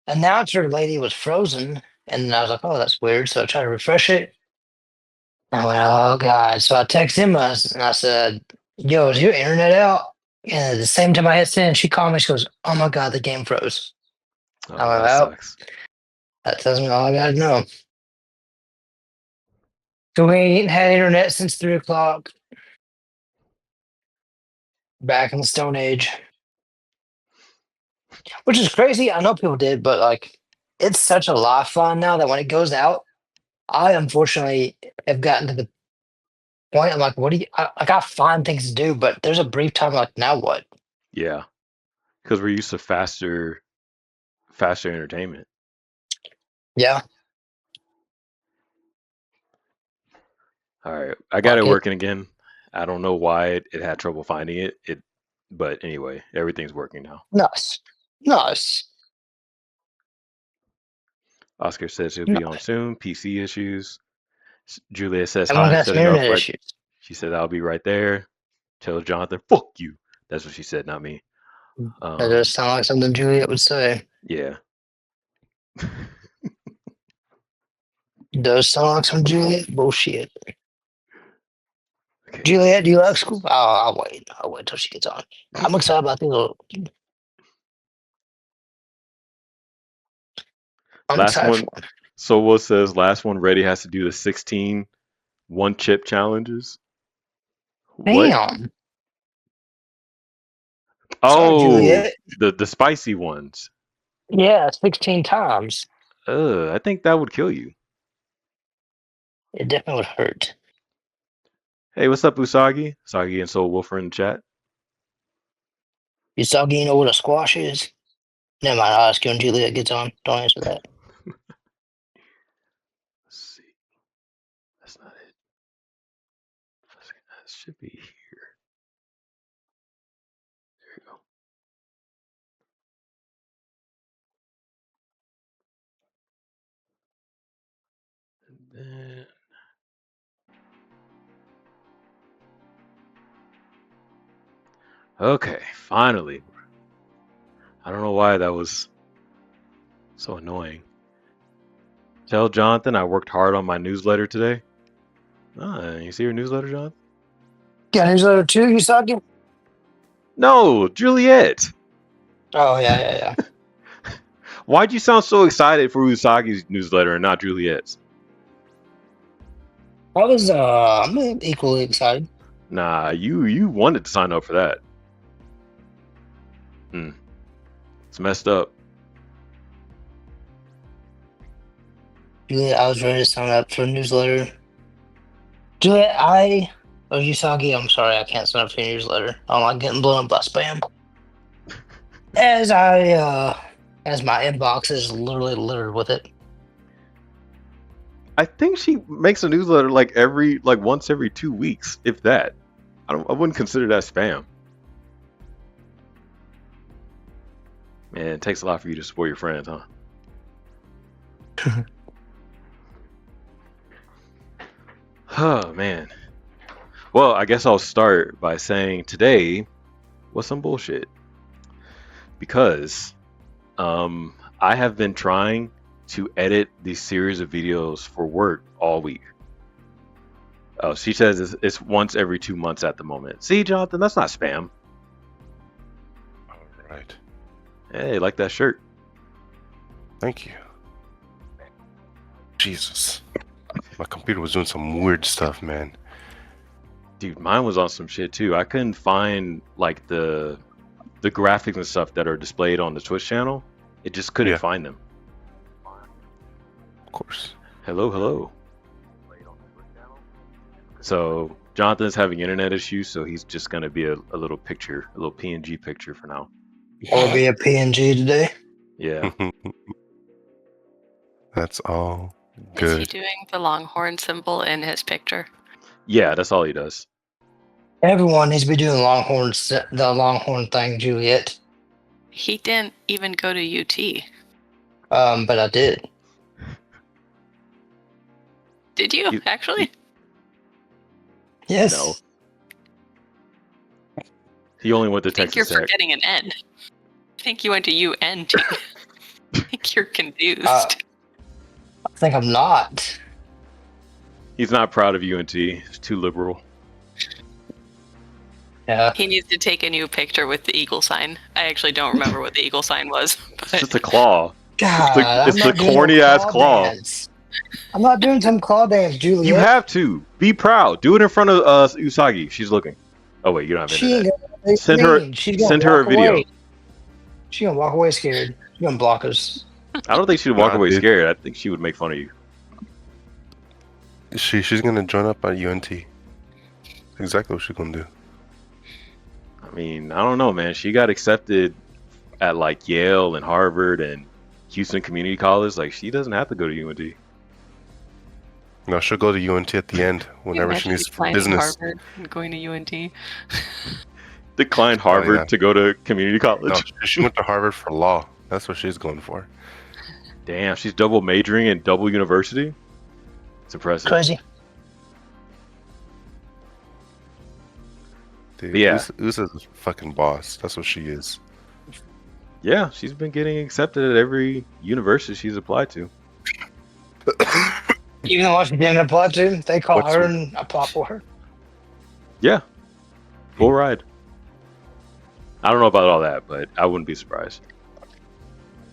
announcer lady was frozen, and I was like, "Oh, that's weird." So I tried to refresh it. I went, "Oh God!" So I texted him and I said, "Yo, is your internet out?" And at the same time I hit send, she called me. She goes, "Oh my God, the game froze." I Oh, went, that "Well, sucks. that tells me all I gotta know." So we ain't had internet since 3 o'clock. Back in the Stone Age, which is crazy. I know people did, but like, it's such a lifeline now that when it goes out, I unfortunately have gotten to the point. I'm like, what do you? I got find things to do, but there's a brief time like, now what? Yeah, because we're used to faster entertainment. Yeah, All right, I got it like it. working again. I don't know why it had trouble finding it. But anyway, everything's working now. Nice, nice. Oscar says he'll No, be on soon. PC issues. Juliet says everyone hi. I'm got some setting up internet right. issues. She said I'll be right there. Tell Jonathan, fuck you. That's what she said, not me. That does Um, sound like something Juliet would say. yeah. Does sound like some Juliet bullshit. Okay, let's Juliet, see. do you like school? I'll wait. I'll wait till she gets on. I'm excited about these little. I'm Last excited one. for them. So what says last one ready has to do the 16 one chip challenges. What? Damn. Sorry, Oh, Juliet. the spicy ones. Yeah, 16 times. I think that would kill you. It definitely would hurt. Hey, what's up, Usagi? Usagi and Soul Wolfer in the chat. You saw, you know what a squash is? Never mind. I'll ask you when Juliet gets on. Don't answer that. Let's see. That's not it. That should be here. There you go. And then okay, finally. I don't know why that was so annoying. Tell Jonathan I worked hard on my newsletter today. Ah, you see your newsletter, Jonathan? Got his letter too, Usagi? No, Juliet. Oh, yeah, yeah, yeah. Why'd you sound so excited for Usagi's newsletter and not Juliet's? I'm equally excited. Nah, you wanted to sign up for that. It's messed up. Juliet, I was ready to sign up for a newsletter. Juliet, oh, Usagi, I'm sorry, I can't sign up for your newsletter. I don't like getting blown up by spam. As my inbox is literally littered with it. I think she makes a newsletter like once every 2 weeks, if that. I wouldn't consider that spam. Man, it takes a lot for you to support your friends, huh? Oh man. Well, I guess I'll start by saying today was some bullshit because I have been trying to edit these series of videos for work all week. Oh, she says it's once every 2 months at the moment. See, Jonathan, that's not spam. All right. Hey, like that shirt. Thank you. Jesus. My computer was doing some weird stuff, man. Dude, mine was on some shit too. I couldn't find like the graphics and stuff that are displayed on the Twitch channel. It just couldn't Yeah. find them. Of course. Hello, hello. So Jonathan's having internet issues, so he's just gonna be a little picture, a little PNG picture for now. Or be a PNG today. Yeah. That's all Is he good. doing the Longhorn symbol in his picture? Yeah, that's all he does. Everyone needs to be doing the Longhorn thing, Juliet. He didn't even go to UT. But I did. Did you He- actually? Yes. No. He only went to I think you're Texas Tech. forgetting an N. I think you went to UNT. I think you're confused. I think I'm not. He's not proud of UNT. He's too liberal. Yeah. He needs to take a new picture with the eagle sign. I actually don't remember what the eagle sign was. It's But just a claw. God, It's I'm the not doing corny no ass claw. dance. I'm not doing some claw dance, Juliet. You have to be proud. Do it in front of Usagi. She's looking. Oh wait, you don't have She ain't internet. gonna Send her. She's gonna Send her a walk video. away. She's gonna walk away scared. She's gonna block us. I don't think she'd walk Nah, away dude. scared. I think she would make fun of you. She's gonna join up at UNT. Exactly what she's gonna do. I mean, I don't know, man. She got accepted at like Yale and Harvard and Houston Community College. Like, she doesn't have to go to UNT. No, she'll go to UNT at the end whenever she needs for business. Harvard and going to UNT. Declined Harvard yeah. to go to community college. No, she went to Harvard for law. That's what she's going for. Damn, she's double majoring in double university. It's impressive. Crazy. Dude, But yeah. Usa's a fucking boss. That's what she is. Yeah, she's been getting accepted at every university she's applied to. Even though she didn't apply to, they call What's her her- and apply for her. Yeah, full ride. I don't know about all that, but I wouldn't be surprised.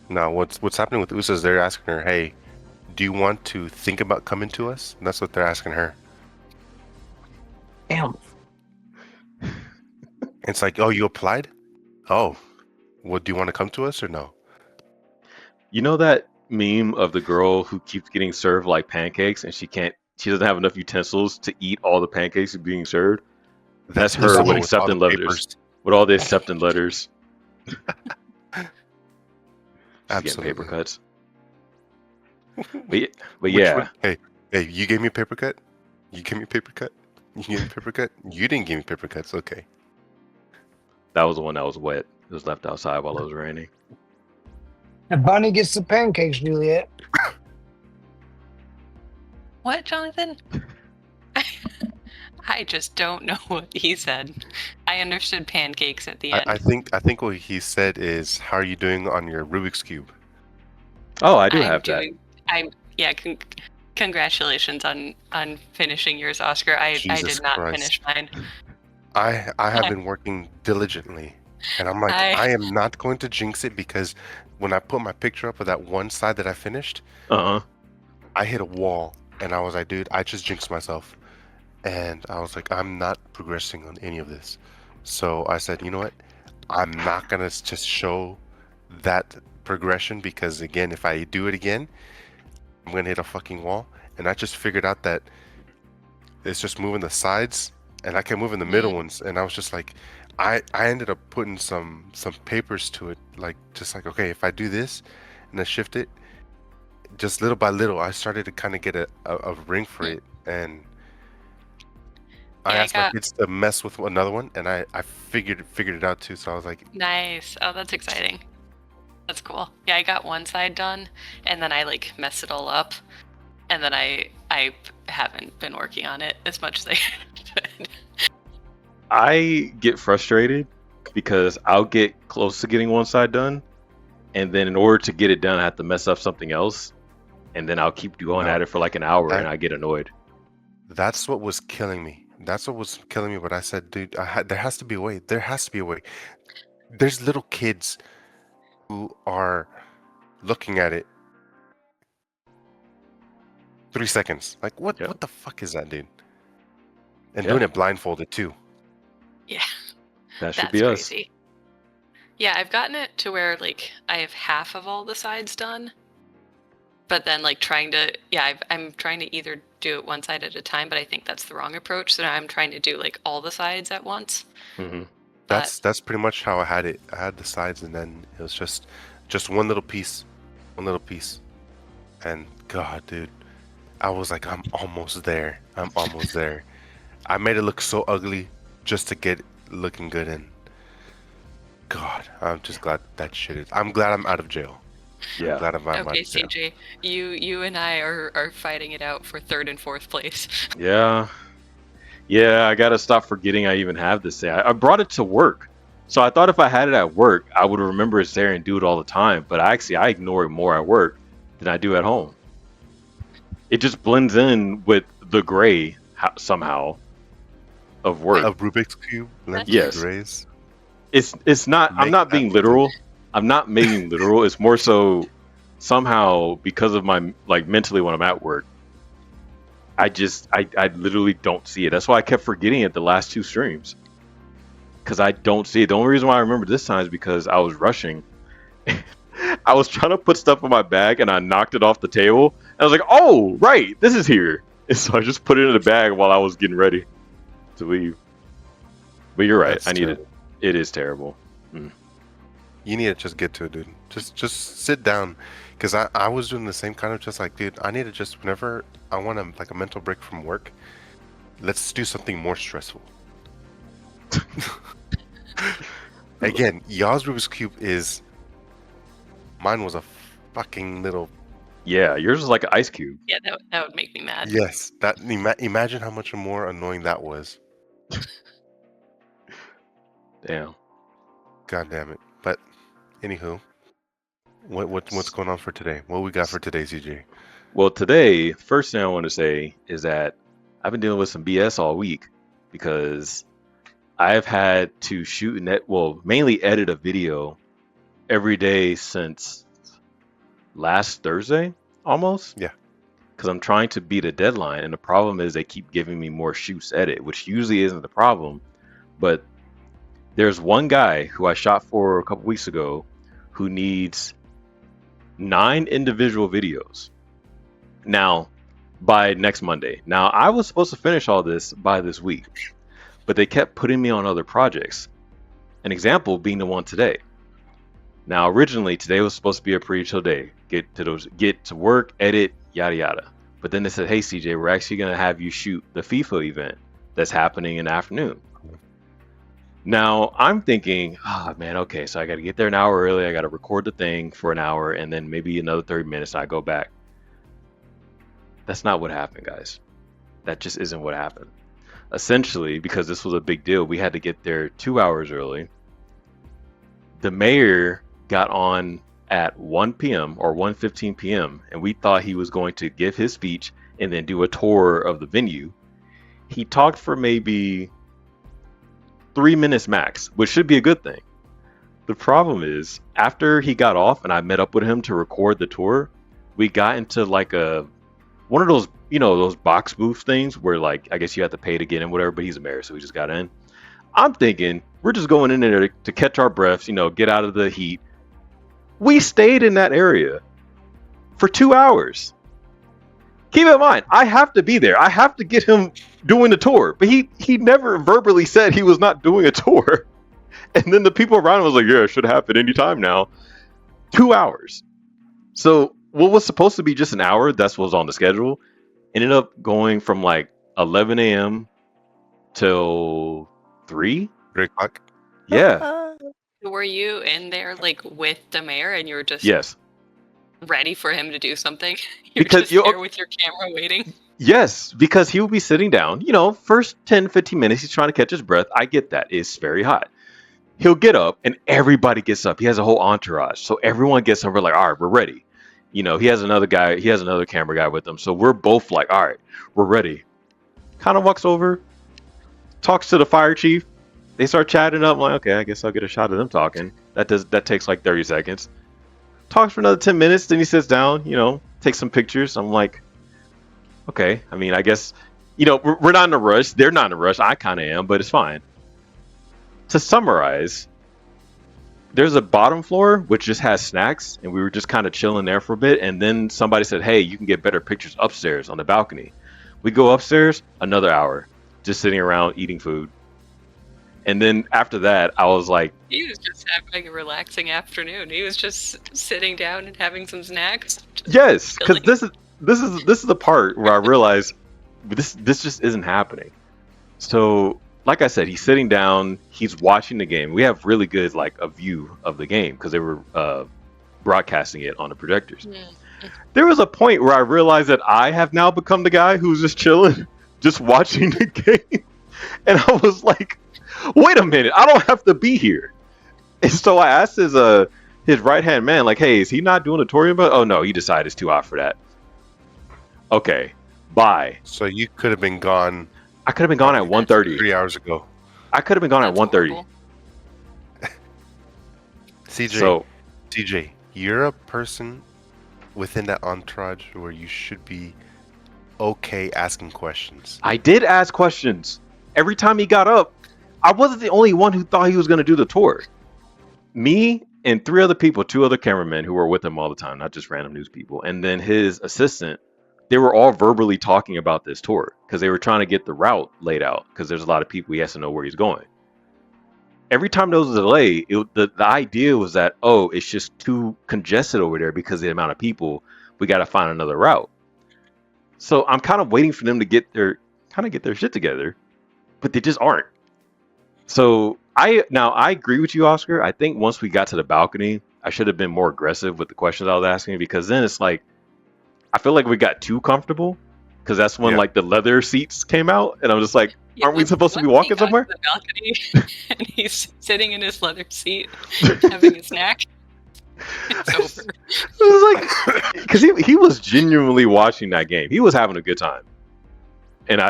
Now, what's happening with Usa is they're asking her, hey, do you want to think about coming to us? And that's what they're asking her. Damn. It's like, oh, you applied? Oh, well, do you want to come to us or no? You know that meme of the girl who keeps getting served like pancakes and she doesn't have enough utensils to eat all the pancakes being served? That's her Usa with all acceptance the letters. papers. With all the acceptance letters. She's getting Absolutely. paper cuts. But Which yeah, one- hey, you gave me a paper cut? You gave me a paper cut? You gave me a paper cut? You didn't give me paper cuts. Okay. that was the one that was wet. It was left outside while it was raining. The bunny gets the pancakes, Juliet. What, Jonathan? I just don't know what he said. I understood pancakes at the end. I think what he said is, how are you doing on your Rubik's Cube? Oh, I do I'm have that. doing, I'm yeah. Congratulations on finishing yours, Oscar. I Jesus did not Christ. finish mine. I have been working diligently, and I'm like, I am not going to jinx it because when I put my picture up of that one side that I finished, I hit a wall, and I was like, dude, I just jinxed myself. And I was like, I'm not progressing on any of this. So I said, you know what? I'm not going to just show that progression because, again, if I do it again, I'm going to hit a fucking wall. And I just figured out that it's just moving the sides, and I kept moving the middle ones. And I was just like, I ended up putting some papers to it, like, just like, okay, if I do this and I shift it, just little by little, I started to kind of get a ring for it. And I asked my kids to mess with another one, and I figured it out too. So I was like, Nice. Oh, that's exciting. That's cool. Yeah, I got one side done, and then I like messed it all up, and then I haven't been working on it as much as I should. I get frustrated because I'll get close to getting one side done, and then in order to get it done, I have to mess up something else, and then I'll keep going at it for like an hour, and I get annoyed. That's what was killing me. But I said, dude, there has to be a way. There has to be a way. There's little kids who are looking at it 3 seconds. Like, what the fuck is that, dude? And doing it blindfolded too. Yeah. That should That's be us. crazy. Yeah, I've gotten it to where like I have half of all the sides done, but then like I'm trying to either do it one side at a time, but I think that's the wrong approach. So now I'm trying to do like all the sides at once. Mm-hmm. That's pretty much how I had it. I had the sides, and then it was just one little piece, and God, dude, I was like, I'm almost there. I made it look so ugly just to get it looking good, and God, I'm just glad that shit is. I'm glad I'm out of jail. Yeah. I'm glad I'm out Okay, of jail. CJ, you and I are fighting it out for 3rd and 4th place. Yeah. I gotta stop forgetting I even have this thing. I brought it to work, So I thought if I had it at work, I would remember it's there and do it all the time. But I ignore it more at work than I do at home. It just blends in with the gray somehow of work. A Rubik's Cube? Yes. Grays? It's not, I'm not being literal. I'm not making literal. It's more so somehow because of my, like, mentally when I'm at work, I literally don't see it. That's why I kept forgetting it the last 2 streams. Because I don't see it. The only reason why I remember this time is because I was rushing. I was trying to put stuff in my bag and I knocked it off the table. And I was like, oh, right, this is here. And so I just put it in the bag while I was getting ready to leave. But you're right. I need it. It is terrible. You need to just get to it, dude. Just sit down. Because I was doing the same kind of just like, dude, I need to just, whenever I want a mental break from work, let's do something more stressful. Again, y'all's Rubik's Cube is, mine was a fucking little. Yeah, yours is like an ice cube. Yeah, that would make me mad. Yes, imagine how much more annoying that was. Damn. God damn it. But anywho, what's going on for today? What we got for today, CJ? Well, today, first thing I want to say is that I've been dealing with some BS all week because I've had to shoot mainly edit a video every day since last Thursday, almost. Yeah. Because I'm trying to beat a deadline, and the problem is they keep giving me more shoots edit, which usually isn't the problem. But there's one guy who I shot for a couple weeks ago who needs 9 individual videos. Now, by next Monday. Now, I was supposed to finish all this by this week, but they kept putting me on other projects. An example being the one today. Now, originally, today was supposed to be a pretty chill day. Get to work, edit, yada yada. But then they said, hey, CJ, we're actually going to have you shoot the FIFA event that's happening in the afternoon. Now, I'm thinking, man, okay, so I got to get there an hour early. I got to record the thing for an hour, and then maybe another 30 minutes, I go back. That's not what happened, guys. That just isn't what happened. Essentially, because this was a big deal, we had to get there 2 hours early. The mayor got on at 1 p.m. or 1:15 p.m. and we thought he was going to give his speech and then do a tour of the venue. He talked for maybe 3 minutes max, which should be a good thing. The problem is, after he got off and I met up with him to record the tour, we got into like one of those, those box booth things where, like, I guess you have to pay to get in, whatever, but he's a mayor, so we just got in. I'm thinking we're just going in there to catch our breaths, get out of the heat. We stayed in that area for 2 hours. Keep in mind, I have to be there. I have to get him doing the tour. But he never verbally said he was not doing a tour. And then the people around him was like, yeah, it should happen anytime now. 2 hours. So what was supposed to be just an hour, that's what was on the schedule, ended up going from like 11 a.m. till 3 o'clock. Yeah. Were you in there like with the mayor and you were just ready for him to do something? You're because just there with your camera waiting? Yes, because he will be sitting down, first 10, 15 minutes, he's trying to catch his breath. I get that. It's very hot. He'll get up and everybody gets up. He has a whole entourage. So everyone gets up. We're like, all right, we're ready. He has another camera guy with him. So we're both like, all right, we're ready. Kind of walks over, talks to the fire chief. They start chatting up. I'm like, okay, I guess I'll get a shot of them talking. That takes like 30 seconds. Talks for another 10 minutes. Then he sits down, takes some pictures. I'm like, okay. I mean, I guess, we're not in a rush. They're not in a rush. I kind of am, but it's fine. To summarize, there's a bottom floor which just has snacks, and we were just kind of chilling there for a bit. And then somebody said, hey, you can get better pictures upstairs on the balcony. We go upstairs, another hour, just sitting around eating food. And then after that, I was like, he was just having a relaxing afternoon. He was just sitting down and having some snacks. Yes, because this is the part where I realized this just isn't happening. So, like I said, he's sitting down, he's watching the game. We have really good a view of the game because they were broadcasting it on the projectors. Mm-hmm. There was a point where I realized that I have now become the guy who's just chilling, just watching the game, and I was like, wait a minute, I don't have to be here. And so I asked his right hand man, like, hey, is he not doing a tour? But oh no, he decided it's too hot for that. Okay, bye. So you could have been gone. I could have been gone at 1:30. 3 hours ago. I could have been gone at 1:30. CJ, you're a person within that entourage where you should be okay asking questions. I did ask questions. Every time he got up, I wasn't the only one who thought he was going to do the tour. Me and 3 other people, 2 other cameramen who were with him all the time, not just random news people, and then his assistant, they were all verbally talking about this tour because they were trying to get the route laid out because there's a lot of people, he has to know where he's going. Every time there was a delay, the idea was that, oh, it's just too congested over there because of the amount of people. We got to find another route. So I'm kind of waiting for them to get their shit together, but they just aren't. So I agree with you, Oscar. I think once we got to the balcony, I should have been more aggressive with the questions I was asking, because then it's like, I feel like we got too comfortable because that's when like the leather seats came out, and I'm just like, aren't we supposed to be walking somewhere? The balcony, and he's sitting in his leather seat, having a snack. It's over. It was like, because he was genuinely watching that game. He was having a good time, and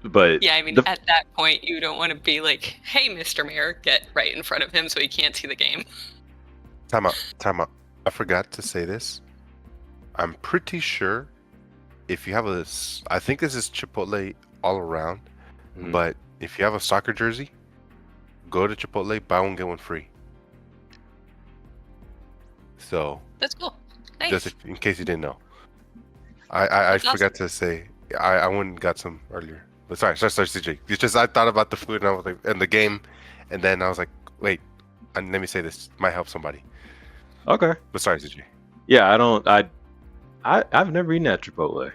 but yeah, I mean, at that point, you don't want to be like, "Hey, Mr. Mayor, get right in front of him so he can't see the game." Time out. I forgot to say this. I'm pretty sure if you have I think this is Chipotle all around, but if you have a soccer jersey, go to Chipotle, buy one, get one free. So that's cool. Nice. Just in case you didn't know, I forgot to say I went and got some earlier. But sorry, CJ. It's just I thought about the food and I was like, and the game, and then I was like, wait, let me say this might help somebody. Okay. But sorry, CJ. Yeah, I've never eaten at Chipotle.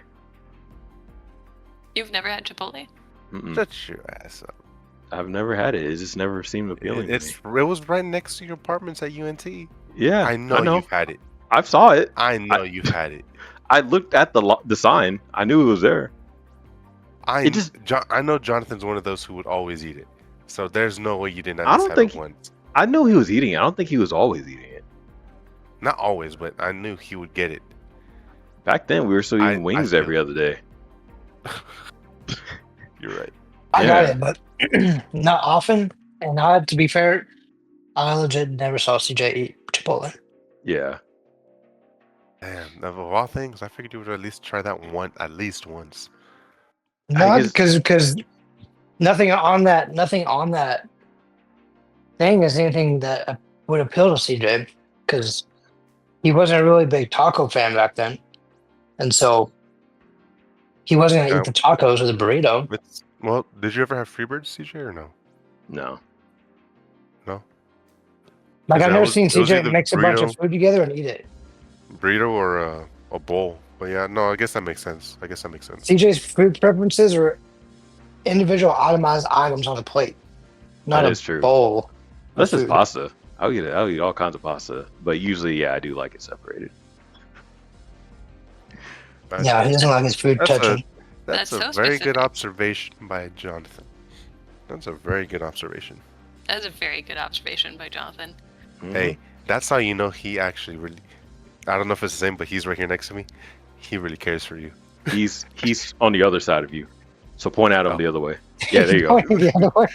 You've never had Chipotle? Shut your ass up. I've never had it. It just never seemed appealing to me. It was right next to your apartments at UNT. Yeah, I know you've had it. I saw it. I know you've had it. I looked at the sign. I knew it was there. I know Jonathan's one of those who would always eat it. So there's no way you didn't at least have it once. I knew he was eating it. I don't think he was always eating it. Not always, but I knew he would get it. Back then, we were still eating wings every other day. You're right. I got it, but not often. And to be fair, I legit never saw CJ eat Chipotle. Yeah. Damn, of all things, I figured you would at least try that at least once. No, because nothing on that thing is anything that would appeal to CJ, because he wasn't a really big taco fan back then, and so he wasn't gonna eat the tacos or the burrito. Well, did you ever have Freebirds, CJ, or no? No. Like, I've never seen CJ mix a bunch of food together and eat it. Burrito or a bowl. But yeah, no, I guess that makes sense. CJ's food preferences are individual itemized items on a plate, not a bowl. This is pasta. I'll eat all kinds of pasta, but usually, yeah, I do like it separated. Yeah, he doesn't like his food touching. That's a very good observation by Jonathan. That's a very good observation. That's a very good observation by Jonathan. Hey, that's how you know he actually really... I don't know if it's the same, but he's right here next to me. He really cares for you. He's on the other side of you. So point at him the other way. Yeah, there you go. The other way.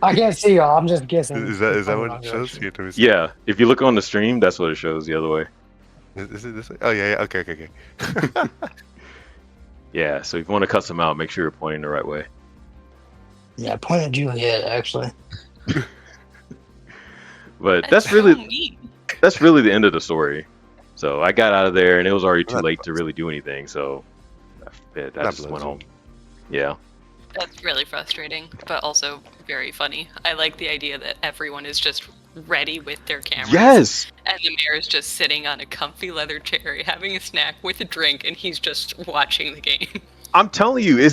I can't see y'all. I'm just guessing. Is that what it shows? Yeah. If you look on the stream, that's what it shows the other way. Is it this way? Oh, yeah. Okay. Yeah, so if you want to cut some out, make sure you're pointing the right way. Yeah, point at Juliet, actually. But that's really the end of the story. So I got out of there, and it was already too late to really do anything. So I just went home. Yeah. That's really frustrating, but also very funny. I like the idea that everyone is just ready with their cameras. Yes. And the mayor is just sitting on a comfy leather chair, having a snack with a drink, and he's just watching the game. I'm telling you,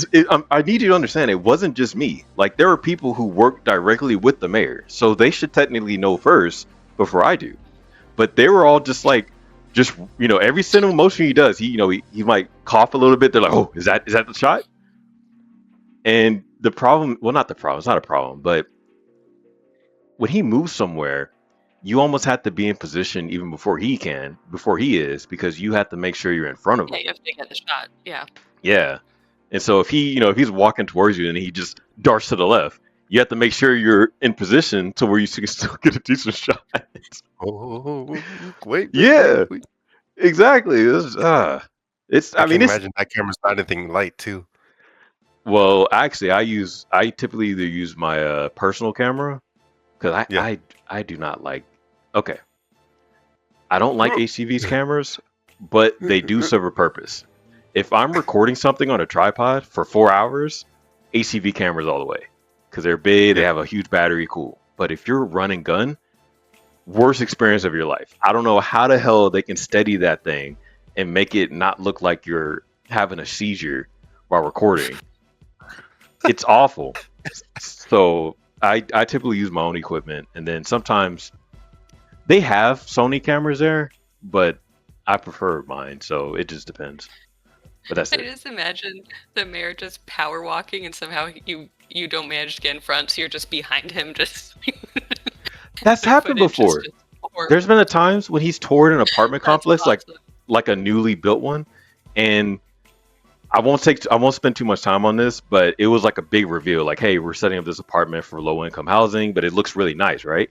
I need you to understand, it wasn't just me. Like, there were people who worked directly with the mayor, so they should technically know first before I do. But they were all just every single motion he does, he might cough a little bit. They're like, "Oh, is that the shot?" And the problem, well, not the problem, it's not a problem, but when he moves somewhere, you almost have to be in position even before he is, because you have to make sure you're in front of him. Yeah, you have to get the shot. Yeah. Yeah. And so if if he's walking towards you and he just darts to the left, you have to make sure you're in position to where you can still get a decent shot. Wait. Yeah, exactly. I can imagine that camera's not anything light too. Well, actually, I typically either use my personal camera, because I do not like. Okay, I don't like HTV's cameras, but they do serve a purpose. If I'm recording something on a tripod for 4 hours, HTV cameras all the way, because they're big, they have a huge battery, cool. But if you're running gun, worst experience of your life. I don't know how the hell they can steady that thing and make it not look like you're having a seizure while recording. It's awful. So I typically use my own equipment, and then sometimes they have Sony cameras there, but I prefer mine, so it just depends. But that's it. I just imagine the mayor just power walking, and somehow you don't manage to get in front, so you're just behind him. Just that's happened before. There's been times when he's toured an apartment complex, awesome. like a newly built one, and I won't spend too much time on this, but it was like a big reveal. Like, hey, we're setting up this apartment for low income housing, but it looks really nice, right?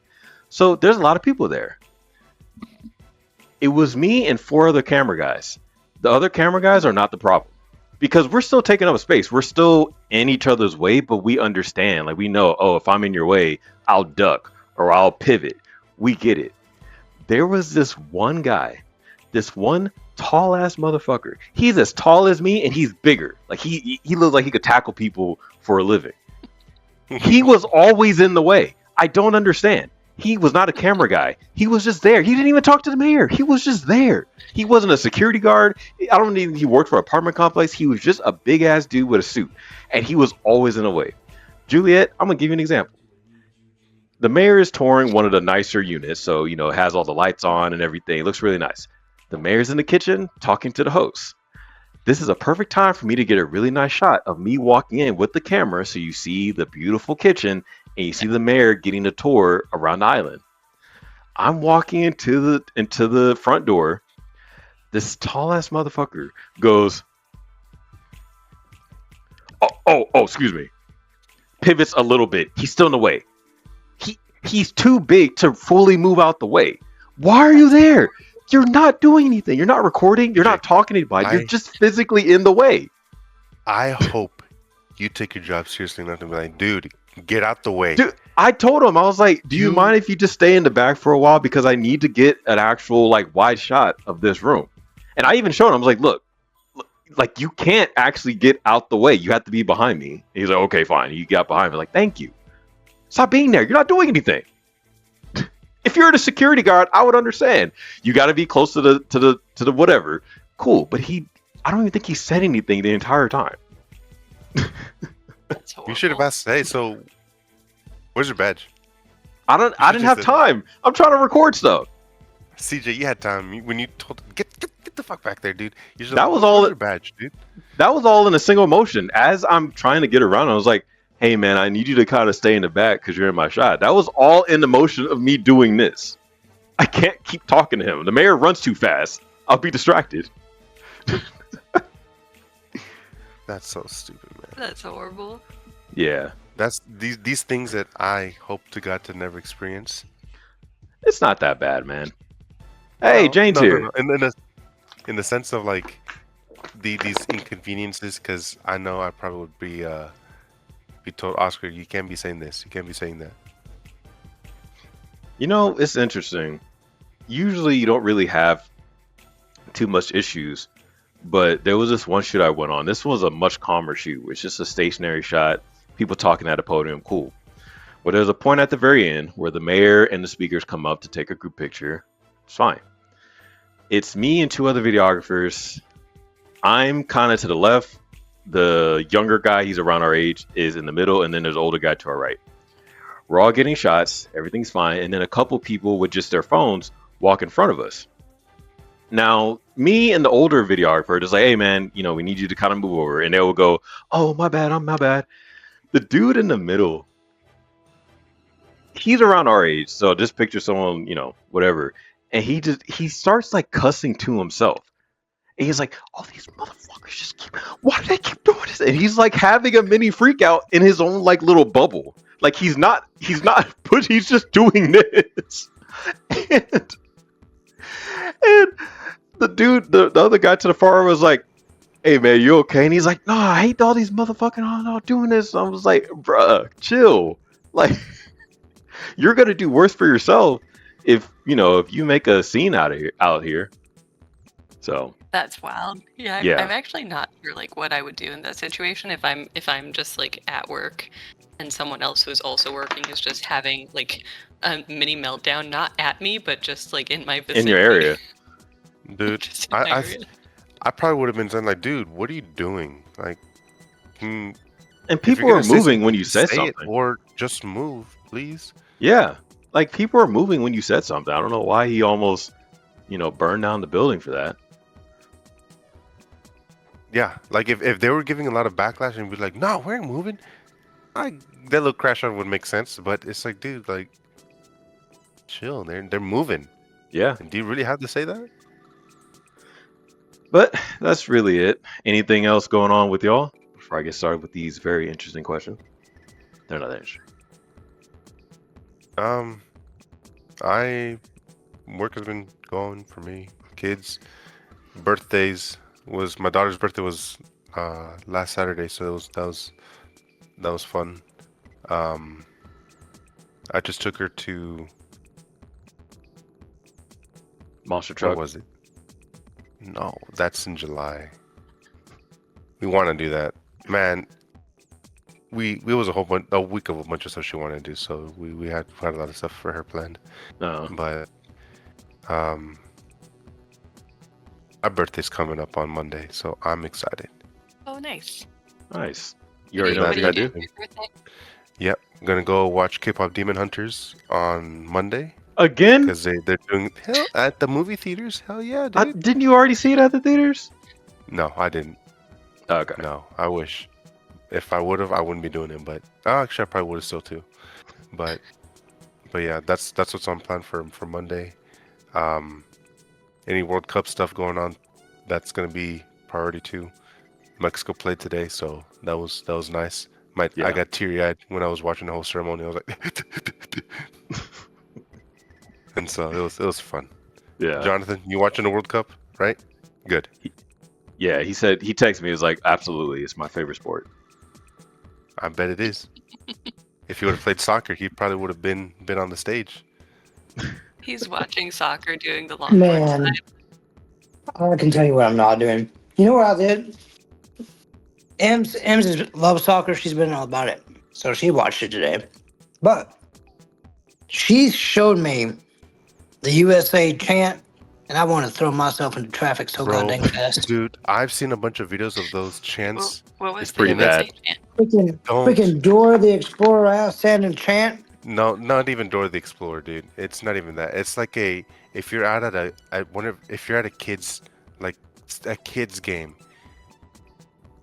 So there's a lot of people there. It was me and 4 other camera guys. The other camera guys are not the problem, because we're still taking up space. We're still in each other's way, but we understand. Like, we know, oh, if I'm in your way, I'll duck or I'll pivot. We get it. There was this one guy, this one tall ass motherfucker. He's as tall as me and he's bigger. Like he looks like he could tackle people for a living. He was always in the way. I don't understand. He was not a camera guy. He was just there. He didn't even talk to the mayor. He was just there. He wasn't a security guard. I don't even think he worked for an apartment complex. He was just a big ass dude with a suit, and he was always in the way. Juliet, I'm gonna give you an example. The mayor is touring one of the nicer units, so it has all the lights on and everything. It looks really nice. The mayor's in the kitchen talking to the host. This is a perfect time for me to get a really nice shot of me walking in with the camera, so you see the beautiful kitchen and you see the mayor getting a tour around the island. I'm walking into the front door. This tall ass motherfucker goes, oh, excuse me. Pivots a little bit. He's still in the way. He's too big to fully move out the way. Why are you there? You're not doing anything. You're not recording. You're not talking to anybody. You're just physically in the way. I hope you take your job seriously enough to be like, dude, get out the way. Dude, I told him, I was like, do you mind if you just stay in the back for a while? Because I need to get an actual wide shot of this room. And I even showed him, I was like, look, you can't actually get out the way. You have to be behind me. And he's like, okay, fine. He got behind me. Like, thank you. Stop being there. You're not doing anything. If you're the security guard, I would understand. You got to be close to the whatever. Cool, but I don't even think he said anything the entire time. You should have asked. Hey, so where's your badge? I didn't have time. I'm trying to record stuff. CJ, you had time when you told get the fuck back there, dude. That was all. Your badge, dude. That was all in a single motion. As I'm trying to get around, I was like, hey man, I need you to kind of stay in the back because you're in my shot. That was all in the motion of me doing this. I can't keep talking to him. The mayor runs too fast. I'll be distracted. That's so stupid, man. That's horrible. Yeah. That's these things that I hope to God to never experience. It's not that bad, man. Hey, Jane's here. No. In the sense of these inconveniences, because I know I probably would be told, Oscar, you can't be saying this, you can't be saying that. It's interesting. Usually you don't really have too much issues, but there was this one shoot I went on. This was a much calmer shoot. It's just a stationary shot, people talking at a podium, cool. Well, there's a point at the very end where the mayor and the speakers come up to take a group picture. It's fine. It's me and 2 other videographers. I'm kind of to the left. The younger guy, he's around our age, is in the middle, and then there's an older guy to our right. We're all getting shots, everything's fine, and then a couple people with just their phones walk in front of us. Now, me and the older videographer just like, hey man, we need you to kind of move over, and they will go, oh my bad, my bad. The dude in the middle, he's around our age, so just picture someone, whatever, and he starts like cussing to himself. And he's like, all these motherfuckers just why do they keep doing this? And he's like having a mini freak out in his own like little bubble. Like he's not, but he's just doing this. And the dude, the other guy to the far was like, hey man, you okay? And he's like, no, I hate all these motherfucking doing this. And I was like, bruh, chill. Like, you're gonna do worse for yourself if you make a scene out here. So that's wild. Yeah, yeah. I'm actually not sure like what I would do in that situation if I'm just like at work and someone else who's also working is just having like a mini meltdown, not at me, but just like in my vicinity. In your area. Dude, I probably would have been saying like, dude, what are you doing? Like, and people are moving when you said something, or just move, please. Yeah, like people are moving when you said something. I don't know why he almost, burned down the building for that. Yeah, like if they were giving a lot of backlash and be like, no, we're moving, that little crash on would make sense. But it's like, dude, like, chill. They're moving. Yeah. And do you really have to say that? But that's really it. Anything else going on with y'all before I get started with these very interesting questions? They're not that interesting. Work has been going for me. Kids, birthdays my daughter's birthday was last Saturday, so that was fun. I just took her to Monster Truck. What was it? No, that's in July. We want to do that, man. We was a week of a bunch of stuff she wanted to do, so we had a lot of stuff for her planned. But our birthday's coming up on Monday, so I'm excited. Oh, nice. Nice. You already know what you gotta do? Yep, I'm gonna go watch K-pop Demon Hunters on Monday. Again? Because they're doing at the movie theaters. Hell yeah, dude. Didn't you already see it at the theaters? No, I didn't. Okay. No, I wish. If I would have, I wouldn't be doing it. But actually, I probably would have still too. But yeah, that's what's on plan for Monday. Any World Cup stuff going on, that's gonna be priority 2. Mexico played today, so that was nice. I got teary-eyed when I was watching the whole ceremony. I was like, and so it was fun. Yeah. Johnathan, you watching the World Cup, right? Good. Yeah, he texted me. He was like, absolutely, it's my favorite sport. I bet it is. If he would have played soccer, he probably would have been on the stage. He's watching soccer, doing the long Man, I can tell you what I'm not doing. You know what I did? Ems loves soccer. She's been all about it, so she watched it today. But she showed me the USA chant, and I want to throw myself into traffic so goddamn fast. Dude, I've seen a bunch of videos of those chants. What was it's pretty bad. Freaking Dora the Explorer outstanding chant. No, not even Dora the Explorer, dude. It's not even that. It's like if you're out at if you're at a kids game,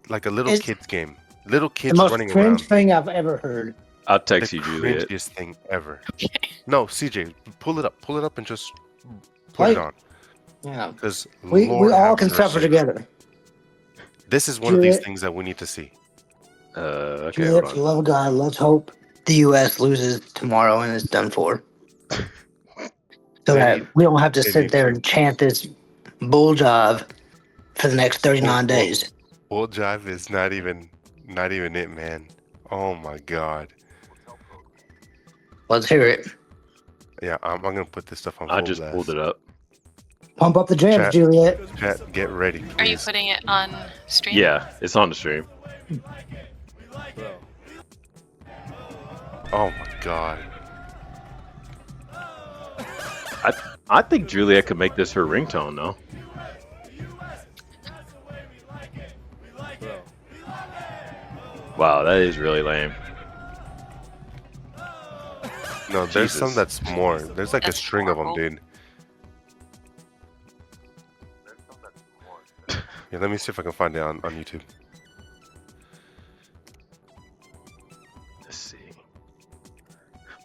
like a little kids game, little kids running around. The most cringe thing I've ever heard. I'll text you, Juliet. The cringiest thing ever. No, CJ, pull it up, and just put it on. Yeah, because we all can suffer together. This is one of these things that we need to see. Okay. Juliet, for the love of God, let's hope the U.S. loses tomorrow and it's done for. So that we don't have to sit there and chant this bull jive for the next 39 days. Bull jive is not even it, man. Oh my God. Let's hear it. Yeah, I'm gonna put this stuff on. I just pulled it up. Pump up the jams, Juliet. Chat, get ready, please. Are you putting it on stream? Yeah, it's on the stream. Oh my God. I think Juliet could make this her ringtone, though. Wow, that is really lame. No, there's some that's more. There's like a string of them, dude. Yeah, let me see if I can find it on YouTube.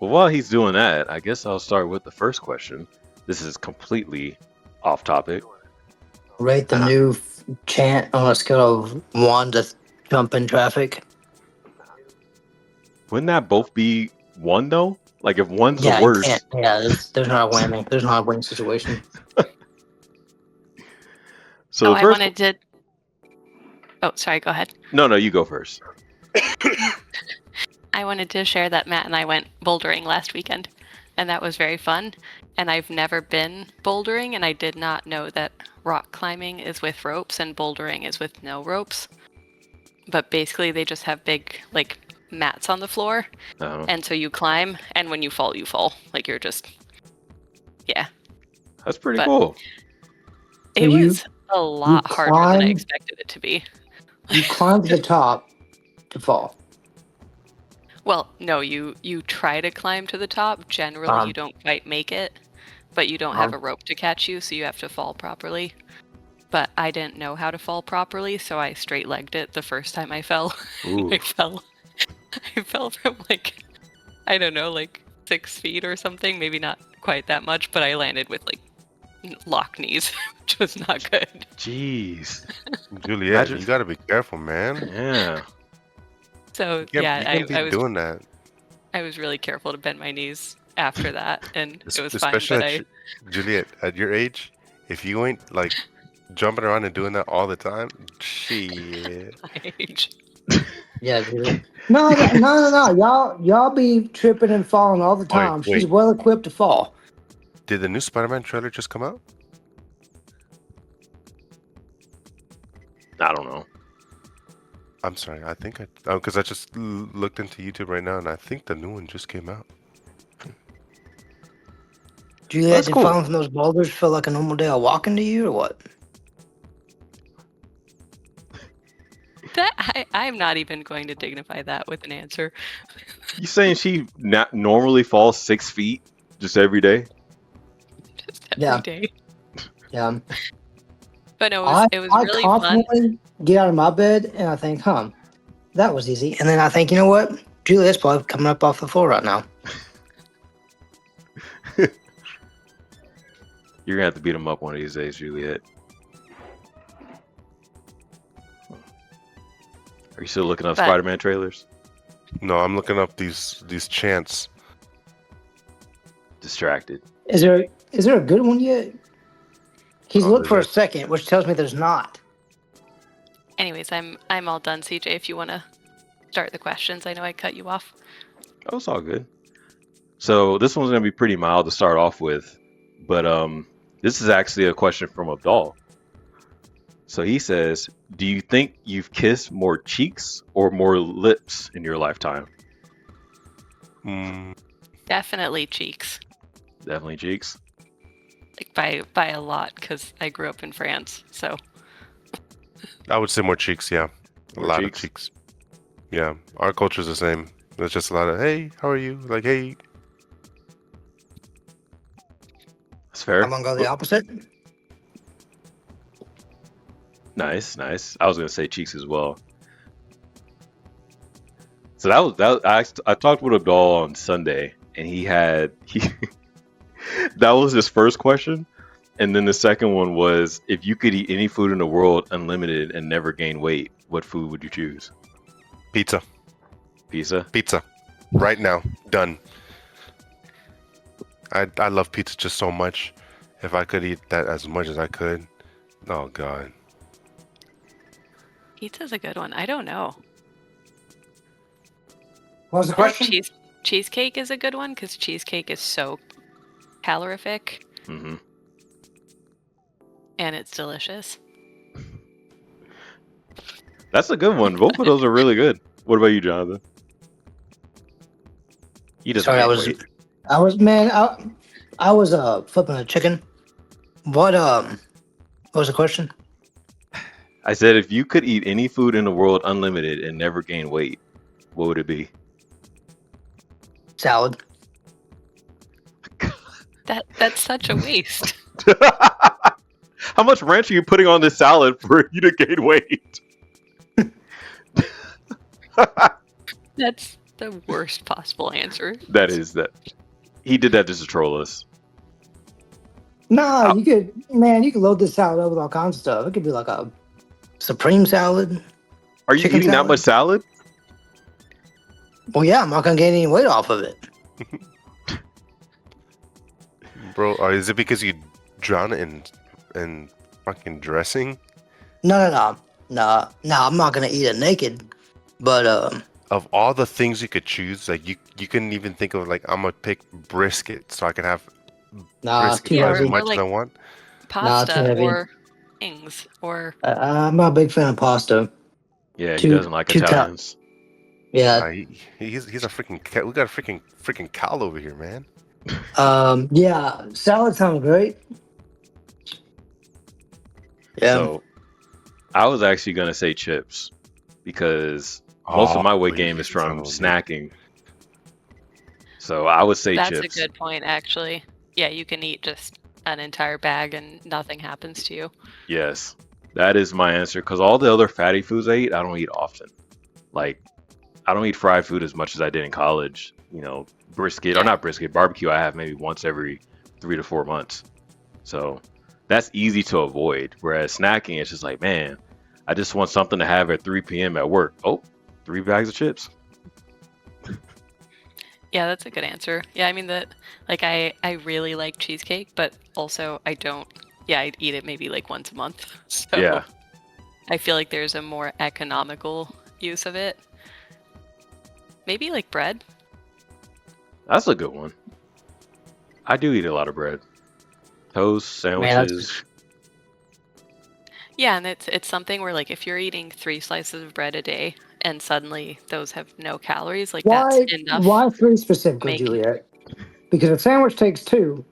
Well, while he's doing that, I guess I'll start with the first question. This is completely off topic. Rate the new chant on a scale of 1 to jump in traffic. Wouldn't that both be 1 though? Like if one's the You worst. can't. Yeah, there's not a whammy. There's not a win situation. So the first. I wanted to. Oh, sorry. Go ahead. No, you go first. I wanted to share that Matt and I went bouldering last weekend, and that was very fun. And I've never been bouldering, and I did not know that rock climbing is with ropes and bouldering is with no ropes. But basically, they just have big, like, mats on the floor, and so you climb, and when you fall, you fall. Like, you're just... Yeah. That's pretty cool. It was a lot harder than I expected it to be. You climb to the top to fall. Well, no, you try to climb to the top. Generally, you don't quite make it, but you don't have a rope to catch you, so you have to fall properly. But I didn't know how to fall properly, so I straight-legged it the first time I fell. I fell from, like, I don't know, like 6 feet or something. Maybe not quite that much, but I landed with, like, lock knees, which was not good. Jeez. Juliet, you gotta be careful, man. Yeah. So, I was doing that. I was really careful to bend my knees after that, and it was fine. Especially Juliet, at your age, if you ain't, like, jumping around and doing that all the time, shit. My age. Yeah, dude. No. Y'all be tripping and falling all the time. Wait. She's well equipped to fall. Did the new Spider-Man trailer just come out? I don't know. I'm sorry. I think because I just looked into YouTube right now, and I think the new one just came out. Juliet, did falling from those boulders feel like a normal day of walking to you, or what? I'm not even going to dignify that with an answer. You saying she normally falls 6 feet just every day? Just every day. Yeah. But no, it was really fun. I confidently get out of my bed and I think, that was easy. And then I think, you know what? Juliet's probably coming up off the floor right now. You're going to have to beat him up one of these days, Juliet. Are you still looking up Spider-Man trailers? No, I'm looking up these chants. Distracted. Is there a good one yet? He's looked for a second, which tells me there's not. Anyways, I'm all done, CJ. If you want to start the questions, I know I cut you off. Oh, it's all good. So this one's gonna be pretty mild to start off with, but this is actually a question from Abdul. So he says, "Do you think you've kissed more cheeks or more lips in your lifetime?" Definitely cheeks. Definitely cheeks. Like by a lot, because I grew up in France, so. I would say more cheeks, yeah. A lot of cheeks. Yeah, our culture's the same. There's just a lot of, hey, how are you? Like, hey. That's fair. I'm gonna go the opposite. Nice. I was gonna say cheeks as well. So I talked with Abdul on Sunday, and he that was his first question, and then the second one was, if you could eat any food in the world unlimited and never gain weight, what food would you choose? Pizza. Pizza. Right now, done. I love pizza just so much. If I could eat that as much as I could, oh god. Pizza's a good one. I don't know. What was the question? Cheesecake is a good one because cheesecake is so calorific. Mm-hmm. And it's delicious. That's a good one. Both of those are really good. What about you, Johnathan? Sorry, I was flipping a chicken. What was the question? I said, if you could eat any food in the world unlimited and never gain weight, what would it be? Salad. That's such a waste. How much ranch are you putting on this salad for you to gain weight? the worst possible answer. That is that. He did that just to troll us. Nah, you could load this salad up with all kinds of stuff. It could be like a supreme salad. Are you eating that much salad? Well, yeah, I'm not gonna gain any weight off of it. Bro, is it because you drown it in fucking dressing? No. I'm not gonna eat it naked. But of all the things you could choose, like you couldn't even think of like I'm gonna pick brisket so I can have brisket as much as I want. Pasta or wings or. I'm not a big fan of pasta. Yeah, he doesn't like Italians. Yeah, he's a freaking. We got a freaking cow over here, man. Yeah, salad sounds great. Yeah. So, I was actually gonna say chips because most of my weight gain is from snacking. So I would say chips. That's a good point, actually. Yeah, you can eat just an entire bag and nothing happens to you. Yes, that is my answer. Because all the other fatty foods I eat, I don't eat often. Like, I don't eat fried food as much as I did in college. You know, brisket, or not brisket, barbecue I have maybe once every 3 to 4 months. So that's easy to avoid. Whereas snacking, it's just like, man, I just want something to have at 3 p.m. at work. Oh, 3 bags of chips. Yeah, that's a good answer. Yeah, I mean I really like cheesecake, but also I don't. Yeah, I'd eat it maybe like once a month. So yeah, I feel like there's a more economical use of it. Maybe like bread. That's a good one. I do eat a lot of bread, toast, sandwiches. Yeah, and it's something where like if you're eating 3 slices of bread a day and suddenly those have no calories, like that's enough. Why 3 specifically, Juliet? Because a sandwich takes 2.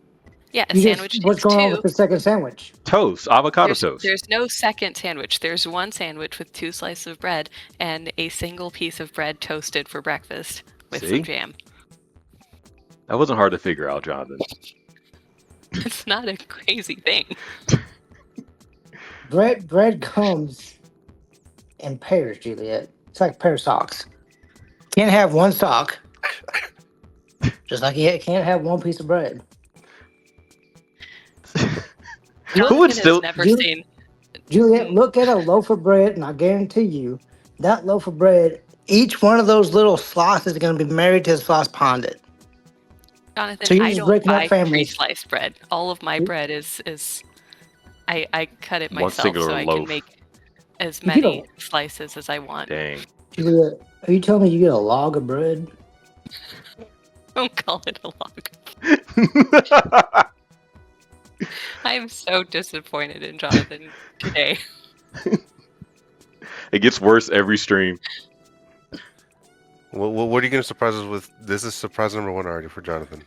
Yeah, a sandwich takes 2. What's going on with the second sandwich? Toast, avocado toast. There's no second sandwich. There's one sandwich with 2 slices of bread and a single piece of bread toasted for breakfast with some jam. That wasn't hard to figure out, Jonathan. It's not a crazy thing. Bread comes in pairs, Juliet. It's like a pair of socks. Can't have one sock. Just like you can't have one piece of bread. Who would still never seen Juliet, look at a loaf of bread, and I guarantee you, that loaf of bread, each one of those little slices is going to be married to a slice ponded. Jonathan, so you're I just don't breaking buy up families. pre-sliced bread. All of my bread is I cut it One myself singular so I loaf. can make as many slices as I want. Dang. Juliet, are you telling me you get a log of bread? Don't call it a log. I am so disappointed in Jonathan today. It gets worse every stream. Well, what are you going to surprise us with? This is surprise number 1 already for Jonathan.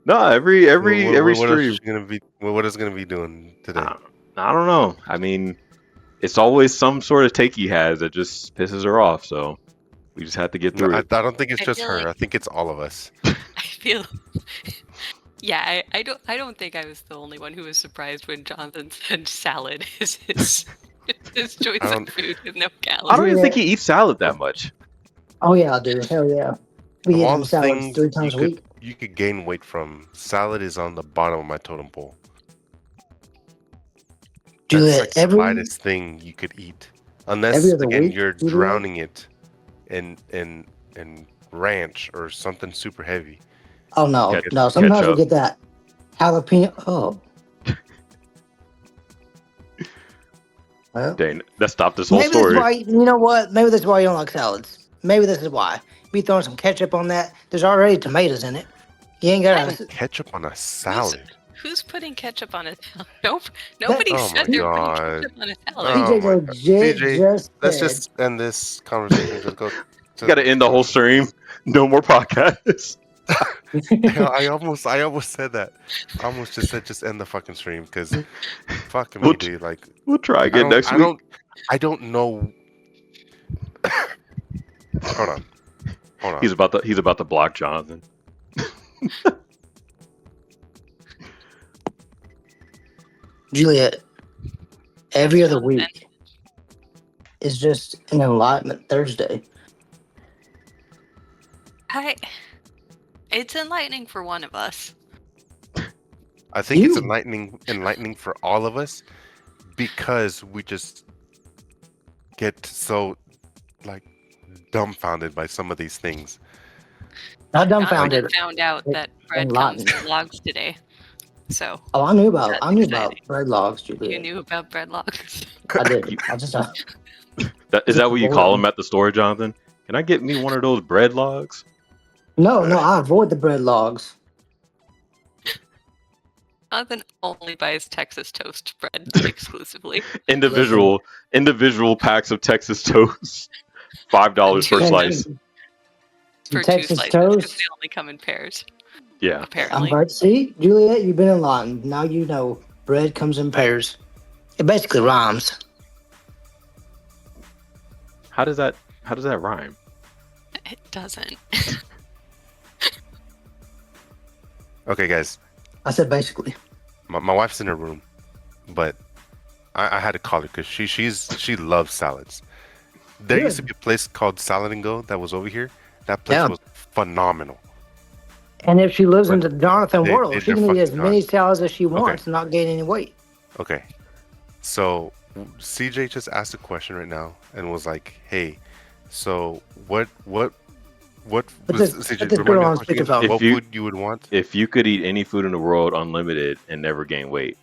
No, every what stream. What is going to be doing today? I don't know. I mean, it's always some sort of take he has that just pisses her off. So we just have to get through it. I don't think it's just her. I think it's all of us. I feel. Yeah, I don't think I was the only one who was surprised when Jonathan said salad is his choice of food with no calories. I don't even think he eats salad that much. Oh yeah, I do. Hell yeah. We eat them salads 3 times a week. You could gain weight from. Salad is on the bottom of my totem pole. That's like the lightest thing you could eat, unless again you're drowning it in ranch or something super heavy. Oh no, no! Sometimes we get that jalapeno. Oh, well, dang, that stopped this whole story. You know what? Maybe this is why you don't like salads. Maybe this is why. Be throwing some ketchup on that. There's already tomatoes in it. You ain't got ketchup on a salad. Who's putting ketchup on a salad? Nope. Nobody said they're putting ketchup on a salad. DJ, let's just end this conversation. Just go. You got to end the whole stream. No more podcasts. I almost said that. I almost just said just end the fucking stream because fuck me, dude. Like we'll try again next week. I don't know. Hold on. He's about to block Jonathan. Juliet, every other week is just an Enlightenment Thursday. It's enlightening for one of us. I think it's enlightening for all of us because we just get so like dumbfounded by some of these things. Not dumbfounded. Johnathan found out that bread comes in logs today. So. Oh, I knew about bread logs, Juliet. You knew about bread logs. I did. I just. Is that what you call them at the store, Jonathan? Can I get me one of those bread logs? No, I avoid the bread logs. Jonathan only buys Texas toast bread exclusively. Individual packs of Texas toast, $5 per slice. For Texas 2 slices, toast. because they only come in pairs. Yeah. Apparently. I'm right. See, Juliet, you've been in line. Now you know bread comes in pairs. It basically rhymes. How does that rhyme? It doesn't. Okay, guys. I said basically. My wife's in her room, but I had to call her because she loves salads. There used to be a place called Salad and Go that was over here. That place was phenomenal. And if she lives in the Johnathan world, she can eat as many awesome. salads as she wants and not gain any weight. Okay. So CJ just asked a question right now and was like, "Hey, so what was CJ? Remind me again, what food you would want? If you could eat any food in the world unlimited and never gain weight."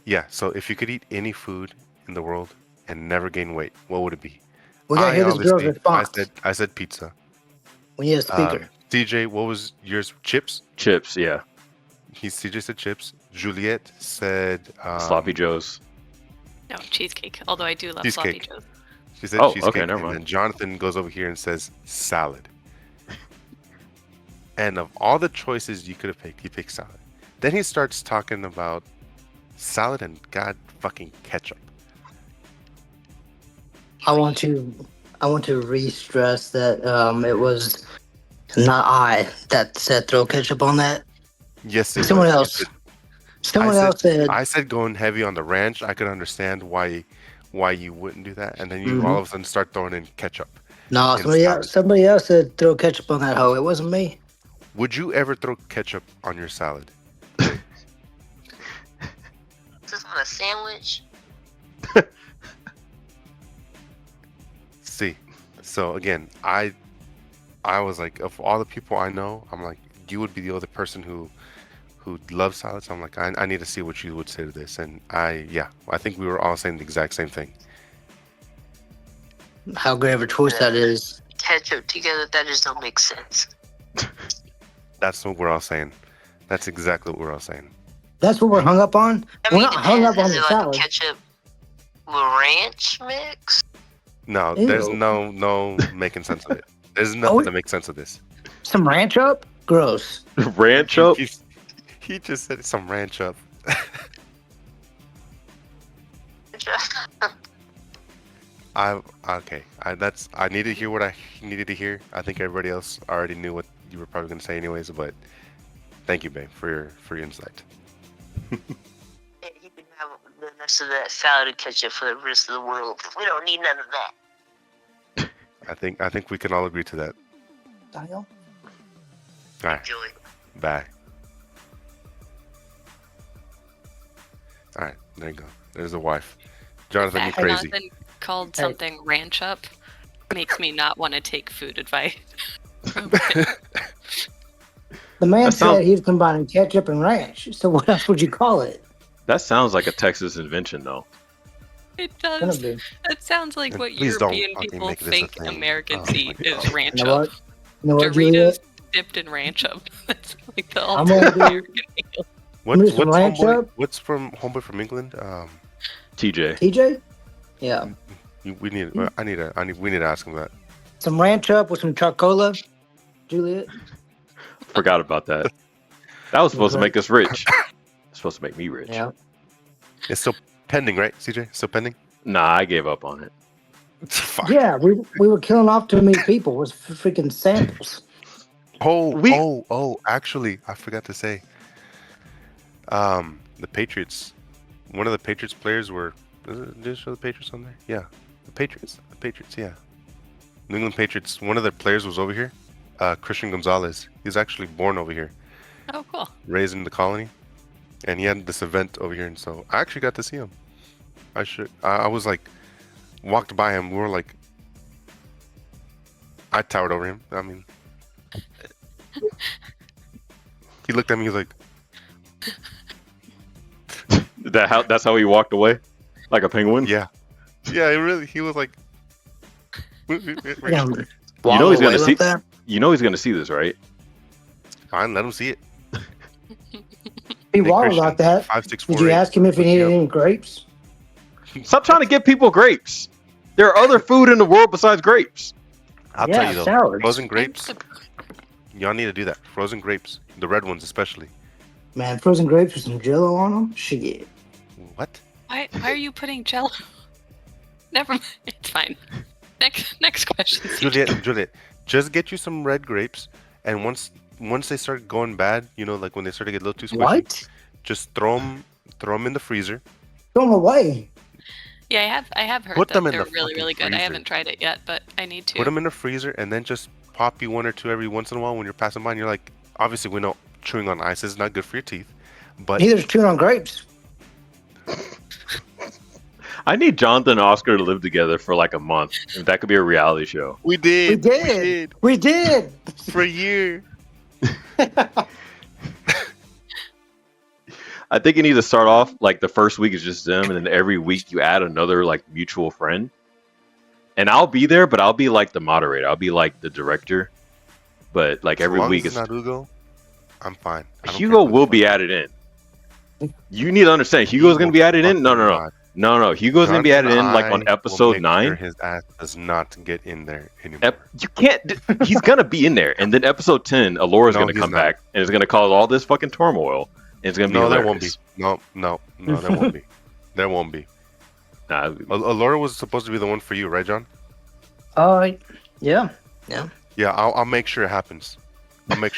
Yeah. So if you could eat any food in the world and never gain weight, what would it be? We gotta hear this girl's response. I said pizza. We need a speaker. CJ, what was yours? Chips? Chips, yeah. CJ said chips. Juliet said Sloppy Joes. No, cheesecake. Although I do love cheesecake. Sloppy Joes. She said cheesecake. Okay, never mind. And then Johnathan goes over here and says salad. And of all the choices you could have picked, he picked salad. Then he starts talking about salad and god fucking ketchup. I want to re-stress that it was not I that said throw ketchup on that. Yes, it someone was. else. Someone else said. I said going heavy on the ranch. I could understand why you wouldn't do that, and then you all of a sudden start throwing in ketchup. No, somebody else said throw ketchup on that hoe. It wasn't me. Would you ever throw ketchup on your salad? Just on a sandwich? See, so again, I was like, of all the people I know, I'm like, you would be the other person who loves salads. I'm like, I need to see what you would say to this, and I think we were all saying the exact same thing. How great of a choice that is. Ketchup together, that just don't make sense. That's what we're all saying. That's exactly what we're all saying. That's what we're hung up on. We're not hung up on the salad. Ketchup ranch mix? No, there's no making sense of it. There's nothing to make sense of this. Some ranch up? Gross. Ranch up? He just said some ranch up. I need to hear what I needed to hear. I think everybody else already knew what you were probably going to say anyways, but thank you, babe, for your insight. Yeah, you can have the rest of that salad and ketchup for the rest of the world. We don't need none of that. I think we can all agree to that. Daniel? All right. Enjoy. Bye. All right, there you go. There's the wife. Johnathan, you crazy. Jonathan called something ranch up makes me not want to take food advice. The man said he's combining ketchup and ranch. So what else would you call it? That sounds like a Texas invention, though. It does. It sounds like what please European don't people make this a think thing. Americans Oh eat my is God. ranch You know up. what? You know what, Doritos Juliet? dipped in ranch up. That's like the I'm ultimate gonna American meal. What's from Homeboy from England? TJ. TJ? Yeah. We need to ask him that. Some ranch up with some charcola, Juliet. Forgot about that. That was supposed to make us rich. It's supposed to make me rich. Yeah. It's still pending, right, CJ? Still pending? Nah, I gave up on it. Fuck. Yeah, we were killing off too many people with freaking samples. Actually, I forgot to say. The Patriots. One of the Patriots players were. Did it show the Patriots on there? Yeah, the Patriots. Yeah. New England Patriots. One of their players was over here. Christian Gonzalez. He's actually born over here. Oh, cool. Raised in the colony, and he had this event over here, and so I actually got to see him. I was like, walked by him. We were like, I towered over him. I mean, he looked at me. He was like, That's how he walked away, like a penguin. yeah, he was like, You know he's gonna see. You know he's gonna see this, right? Fine, let him see it. He waddled like that. 5, 6, Did 4, you 8. ask him if he needed any grapes? Stop trying to give people grapes. There are other food in the world besides grapes. I'll Yeah, tell you though, salads. frozen grapes. Y'all need to do that. Frozen grapes, the red ones especially. Man, frozen grapes with some Jello on them. Shit. What? Why are you putting Jello? Never mind. It's fine. Next question. Juliet, just get you some red grapes, and once they start going bad, you know, like when they start to get a little too squishy, What? just throw them in the freezer. Throw them away. Yeah, I have heard Put that them in they're the really, fucking really good. I freezer. haven't tried it yet, but I need to. Put them in the freezer, and then just pop you 1 or 2 every once in a while when you're passing by. And you're like, obviously we know chewing on ice is not good for your teeth, but Neither is chewing on grapes. I need Jonathan and Oscar to live together for like a month. If that could be a reality show. we did We did. for a year. I think you need to start off like the first week is just them, and then every week you add another like mutual friend. And I'll be there, but I'll be like the moderator. I'll be like the director. But like every week it's is not Hugo. I'm fine. I don't Hugo care will who be added in. You need to understand. Hugo's going to be added in. No. Hugo's going to be added in like on episode 9. His ass does not get in there anymore. You can't. He's going to be in there, and then episode 10, Alora's going to come back, and it's going to cause all this fucking turmoil. And it's going to be there hilarious. won't be. No, there won't be. There won't be. Nah, Alora was supposed to be the one for you, right, John? Yeah. Yeah, I'll make sure it happens. I'll make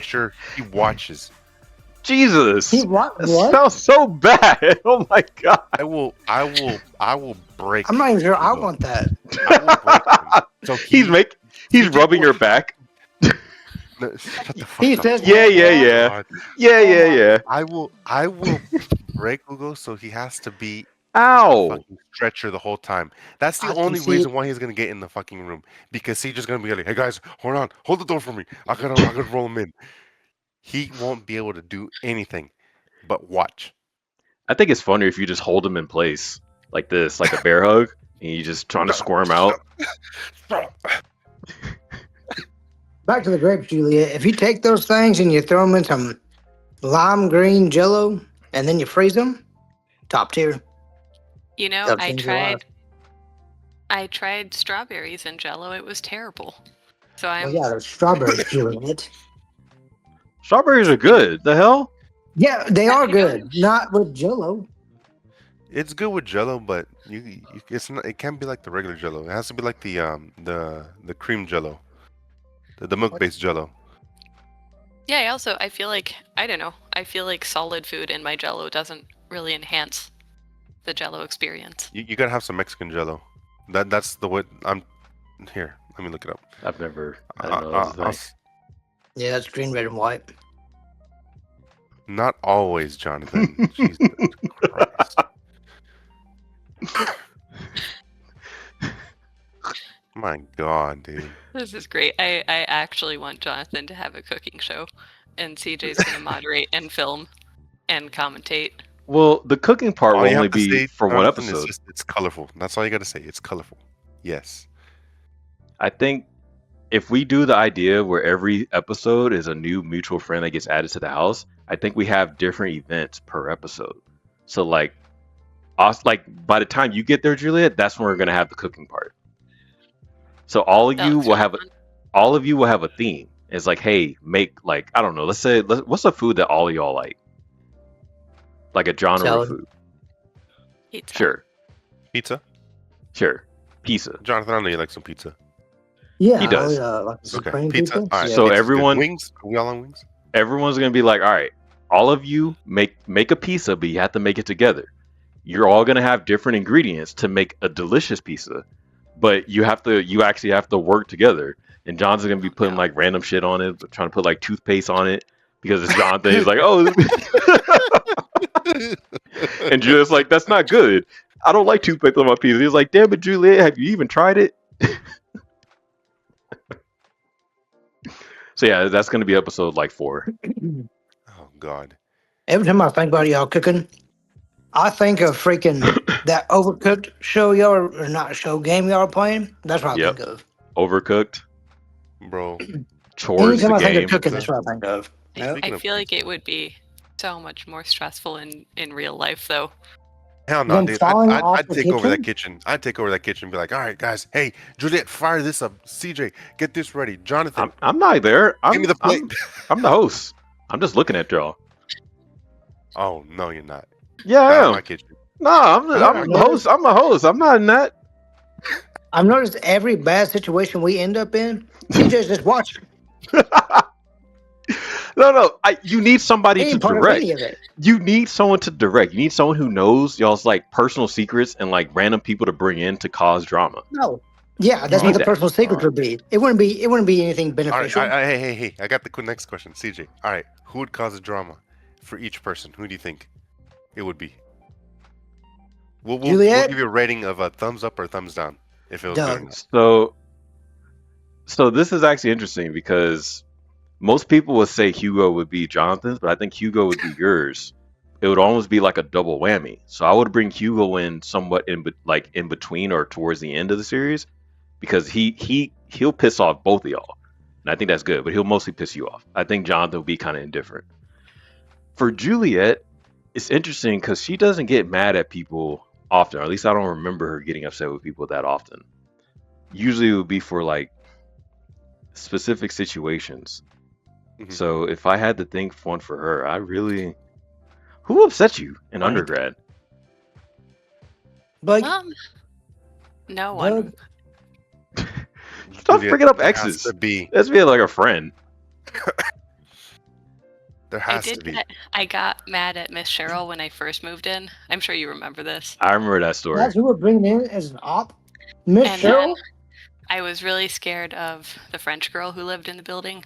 sure he watches. Jesus. What? That sounds so bad. Oh my god. I will break. I'm not even sure I Hugo. want that. I will break him. So he's rubbing your back. No, shut the fuck He up. says, Yeah. God. Yeah. I will break Hugo, so he has to be Ow. fucking stretcher the whole time. That's the I can only see reason it. why he's gonna get in the fucking room, because he's just gonna be like, "Hey guys, hold the door for me. I gotta roll him in." He won't be able to do anything but watch. I think it's funnier if you just hold him in place like this, like a bear hug, and you just trying to squirm out. Back to the grapes, Juliet. If you take those things and you throw them in some lime green Jello and then you freeze them, top tier. You know, That'll I change your life. tried strawberries in Jello. It was terrible. So Well, I'm yeah, there's strawberries, Juliet. Strawberries are good. The hell? Yeah, they are You know- good. Not with Jello. It's good with Jello, but it's not. It can't be like the regular Jello. It has to be like the cream Jello, the milk-based Jello. Yeah, I feel like I don't know. I feel like solid food in my Jello doesn't really enhance the Jello experience. You gotta have some Mexican Jello. That's the way I'm here. Let me look it up. I've never. I don't know. That was a thing. Yeah, it's green, red, and white. Not always, Jonathan. Jesus Christ. My God, dude. This is great. I actually want Jonathan to have a cooking show, and CJ's gonna moderate and film and commentate. Well, the cooking part All will you only have to be say, for one Jonathan, is episode. just, it's colorful. That's all you gotta say. It's colorful. Yes. I think if we do the idea where every episode is a new mutual friend that gets added to the house, I think we have different events per episode. So like by the time you get there, Juliet, that's when we're gonna have the cooking part. So all of That you looks will really have fun. all of you will have a theme. It's like, hey, make like I don't know. What's a food that all of y'all like? Like a genre Salad. of food. Pizza. Pizza. Sure. Pizza. Jonathan, I know you like some pizza. Yeah, He does. like Okay. Supreme Pizza. pizza. All right. Yeah. So pizza's good. everyone- Wings. Are we all on wings? Everyone's gonna be like, all right, all of you make a pizza, but you have to make it together. You're all gonna have different ingredients to make a delicious pizza, but you actually have to work together. And Jonathan's gonna be putting like random shit on it, trying to put like toothpaste on it because it's Jonathan. He's like, oh, and Juliet's like, that's not good. I don't like toothpaste on my pizza. He's like, damn it, Juliet, have you even tried it? So yeah, that's gonna be episode like 4. Oh God. Every time I think about y'all cooking, I think of freaking that Overcooked show y'all or not show game y'all are playing. That's what I Yep. think of. Overcooked, Bro. chores Anytime the I think of game. cooking, that's what I think of. Yep. I feel like it would be so much more stressful in real life, though. Hell no, Then dude. falling I'd off the take over that kitchen? kitchen. I'd take over that kitchen and be like, all right, guys, hey, Juliet, fire this up. CJ, get this ready. Jonathan, I'm not there. give me the plate. I'm the host. I'm just looking at y'all. Oh, no, you're not. Yeah, I Not am. my kitchen. No, I'm the host. I'm the host. I'm not in that. I've noticed every bad situation we end up in, CJ's just watching. No. You need somebody He to ain't part of direct. any of it. You need someone to direct. You need someone who knows y'all's like personal secrets and like random people to bring in to cause drama. No. Yeah, that's You what need the that. personal secret would be. It wouldn't be anything All right, beneficial. hey. I got the next question. CJ, all right, who would cause a drama for each person? Who do you think it would be? We'll Juliet? give you a rating of a thumbs up or thumbs down if it was good or Doug. not. So this is actually interesting because most people would say Hugo would be Jonathan's, but I think Hugo would be yours. It would almost be like a double whammy. So I would bring Hugo in somewhat in between or towards the end of the series because he'll piss off both of y'all, and I think that's good. But he'll mostly piss you off. I think Jonathan will be kind of indifferent. For Juliet, it's interesting because she doesn't get mad at people often, or at least I don't remember her getting upset with people that often. Usually it would be for like specific situations. Mhm. So if I had to think one for her, who upset you in undergrad? But No one. Stop Juliet, bringing up there has exes. to be. Let's be like a friend. There has to be. I got mad at Miss Cheryl when I first moved in. I'm sure you remember this. I remember that story. that's who we're bringing in as an op? Miss And Cheryl? then I was really scared of the French girl who lived in the building.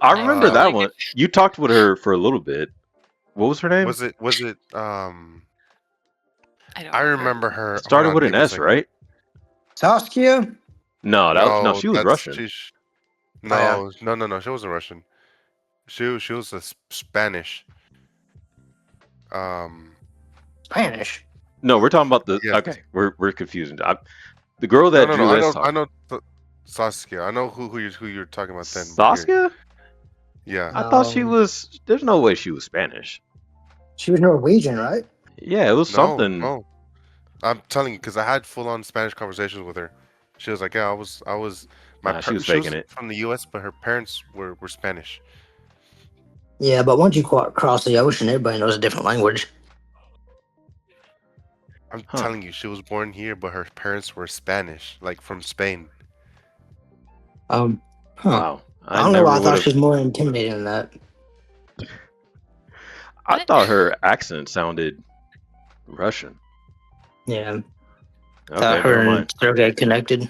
I remember felt that like one. You talked with her for a little bit. What was her name? Was it I don't I remember her. It started hold on, with give an me a S, second. right? Saskia? No, she was that's- Russian. No, she wasn't Russian. She was a Spanish. Spanish. No, we're talking about the. Yes. Okay, we're confusing. The girl that I know Saskia. I know who you're talking about then. but here- Saskia? Yeah. I thought she was. There's no way she was Spanish. She was Norwegian, right? Yeah, it was something. No. I'm telling you, because I had full on Spanish conversations with her. She was like, "Yeah, I was." She was faking it. From the U.S., but her parents were Spanish. Yeah, but once you cross the ocean, everybody knows a different language. I'm telling you, she was born here, but her parents were Spanish, like from Spain. Wow. I don't know why I thought she was more intimidating than that. I thought her accent sounded Russian. Yeah. Okay, Thought her never and mind. Sergey connected.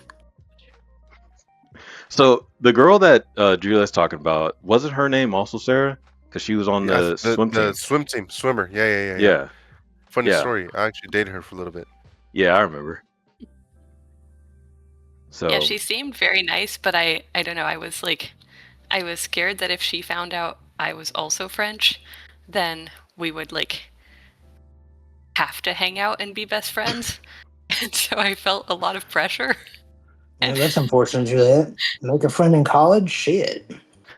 So the girl that Juliet's talking about, wasn't her name also Sarah? Because she was on the swim team. The swim team, swimmer. Yeah. Yeah. Funny story. I actually dated her for a little bit. Yeah, I remember. So yeah, she seemed very nice, but I don't know. I was scared that if she found out I was also French, then we would have to hang out and be best friends. And so I felt a lot of pressure. Yeah, that's unfortunate, Juliet. Make a friend in college? Shit.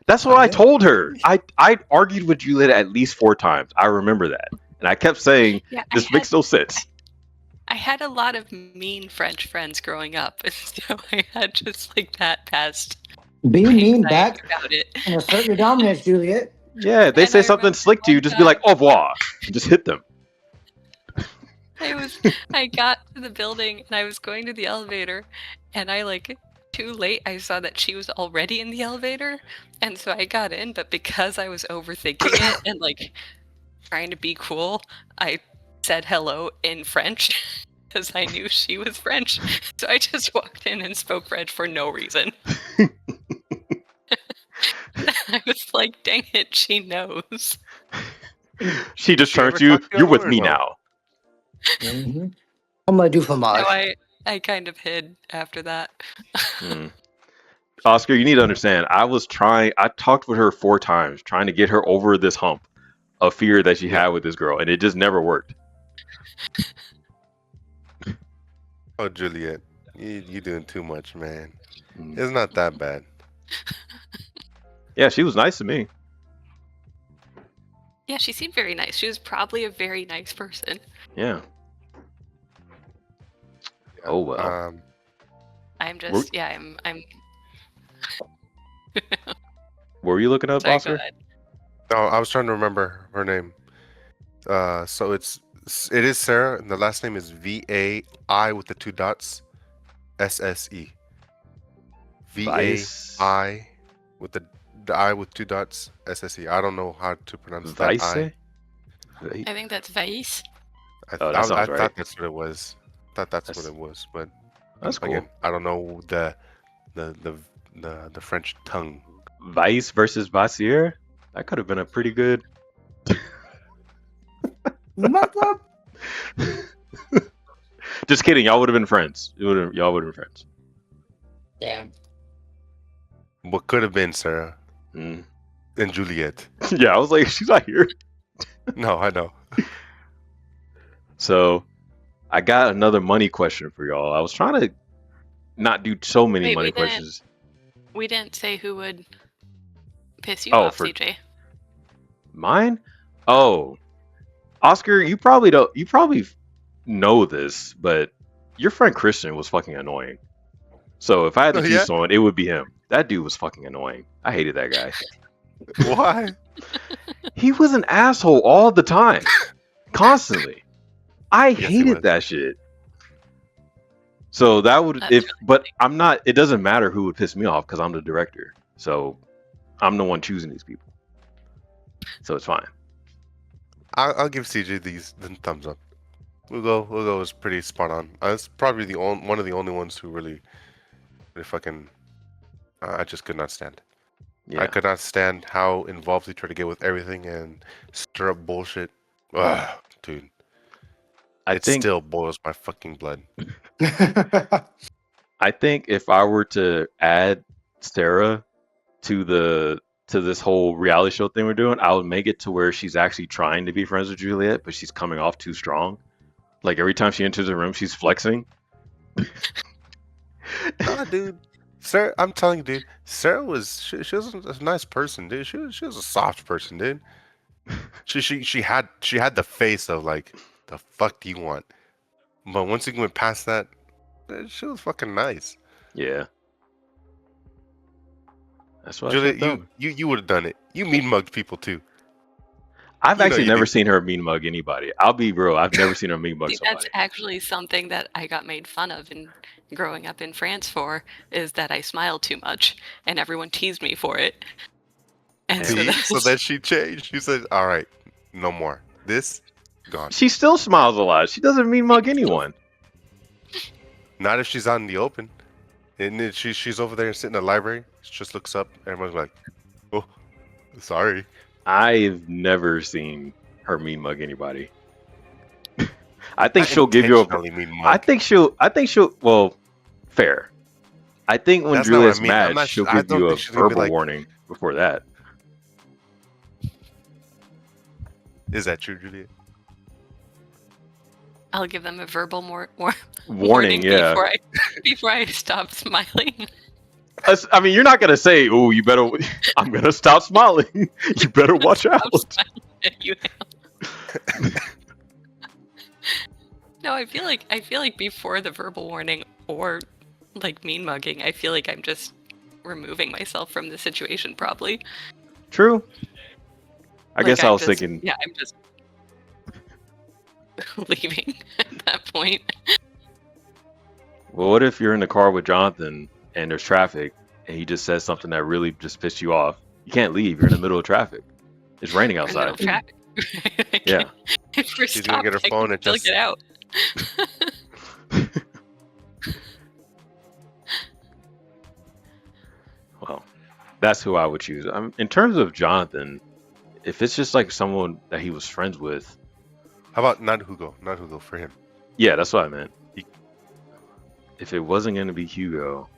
that's what I told her. I argued with Juliet at least 4 times. I remember that. And I kept saying, this makes no sense. I had a lot of mean French friends growing up, and so I had just that past. Be mean back about it. and assert your dominance, Juliet. Yeah, they say something slick to you, just be like, au revoir. And just hit them. I got to the building and I was going to the elevator, and too late I saw that she was already in the elevator, and so I got in, but because I was overthinking it and trying to be cool, I said hello in French. because I knew she was French. So I just walked in and spoke French for no reason. I was like, dang it, she knows. She just She turned ever to you. talked to You're y'all with or me no? now. Mm-hmm. I'm gonna do fromage. So I kind of hid after that. Oscar, you need to understand. I talked with her 4 times, trying to get her over this hump of fear that she had with this girl, and it just never worked. Oh, Juliet, you doing too much, man. It's not that bad. Yeah, she was nice to me. Yeah, she seemed very nice. She was probably a very nice person. Yeah. Oh well. I'm just I'm What were you looking up, sorry, Oscar? go ahead. No, I was trying to remember her name. So it is Sarah, and the last name is VAI with the 2 dots, SSE. VAI with the I with 2 dots, SSE. I don't know how to pronounce that I. I think that's Vice. I that sounds right. thought that's what it was. What it was, but that's cool. Again, I don't know the French tongue. Vice versus Vassier? That could have been a pretty good. Just kidding. Y'all would have been friends. Y'all would have been friends. Yeah. What could have been Sarah and Juliet? Yeah, I was like, she's not here. No, I know. So, I got another money question for y'all. I was trying to not do so many money questions. We didn't say who would piss you off, CJ. Mine? Oh, Oscar, you probably don't. You probably know this, but your friend Christian was fucking annoying. So if I had to choose someone, it would be him. That dude was fucking annoying. I hated that guy. Why? He was an asshole all the time, constantly. I hated that shit. So that would but I'm not. It doesn't matter who would piss me off because I'm the director. So I'm the one choosing these people. So it's fine. I'll give CJ the thumbs up. Ugo was pretty spot on. It's probably one of the only ones who really fucking. I just could not stand. Yeah. I could not stand how involved he tried to get with everything and stir up bullshit. Ugh, dude. It still boils my fucking blood. I think if I were to add Sarah to this whole reality show thing we're doing, I would make it to where she's actually trying to be friends with Juliet, but she's coming off too strong. Like every time she enters the room, she's flexing. Nah, dude. Sarah, I'm telling you, dude. Sarah was a nice person, dude. She was a soft person, dude. She had the face of like, the fuck do you want? But once you went past that, she was fucking nice. Yeah. That's what Juliet, you would have done it. You mean mugged people too. I've actually never seen her mean mug anybody. I'll be real. I've never seen her mean mug somebody. That's actually something that I got made fun of in growing up in France for, is that I smiled too much, and everyone teased me for it. And so then she changed. She said, "All right, no more. This gone." She still smiles a lot. She doesn't mean mug anyone. Not if she's out in the open. And she's over there sitting in the library. She just looks up. Everyone's like, "Oh, sorry." I've never seen her mean mug anybody. I think she'll give you a. I think she'll. Well, fair. I think when Juliet's mad, she'll give you a verbal warning before that. Is that true, Juliet? I'll give them a verbal warning. Yeah. Before I stop smiling. I mean, you're not gonna say, "Oh, you better." I'm gonna stop smiling. You better watch out. No, I feel like before the verbal warning or like mean mugging, I feel like I'm just removing myself from the situation. Probably. True. I guess I was thinking. Yeah, I'm just leaving at that point. Well, what if you're in the car with Johnathan and there's traffic and he just says something that really just pissed you off? You can't leave. You're in the middle of traffic. It's raining outside. Yeah. She's gonna get her phone and just get out. That's who I would choose. In terms of Johnathan, if it's just like someone that he was friends with. How about not Hugo? Not Hugo for him. Yeah, that's what I meant. If it wasn't going to be Hugo.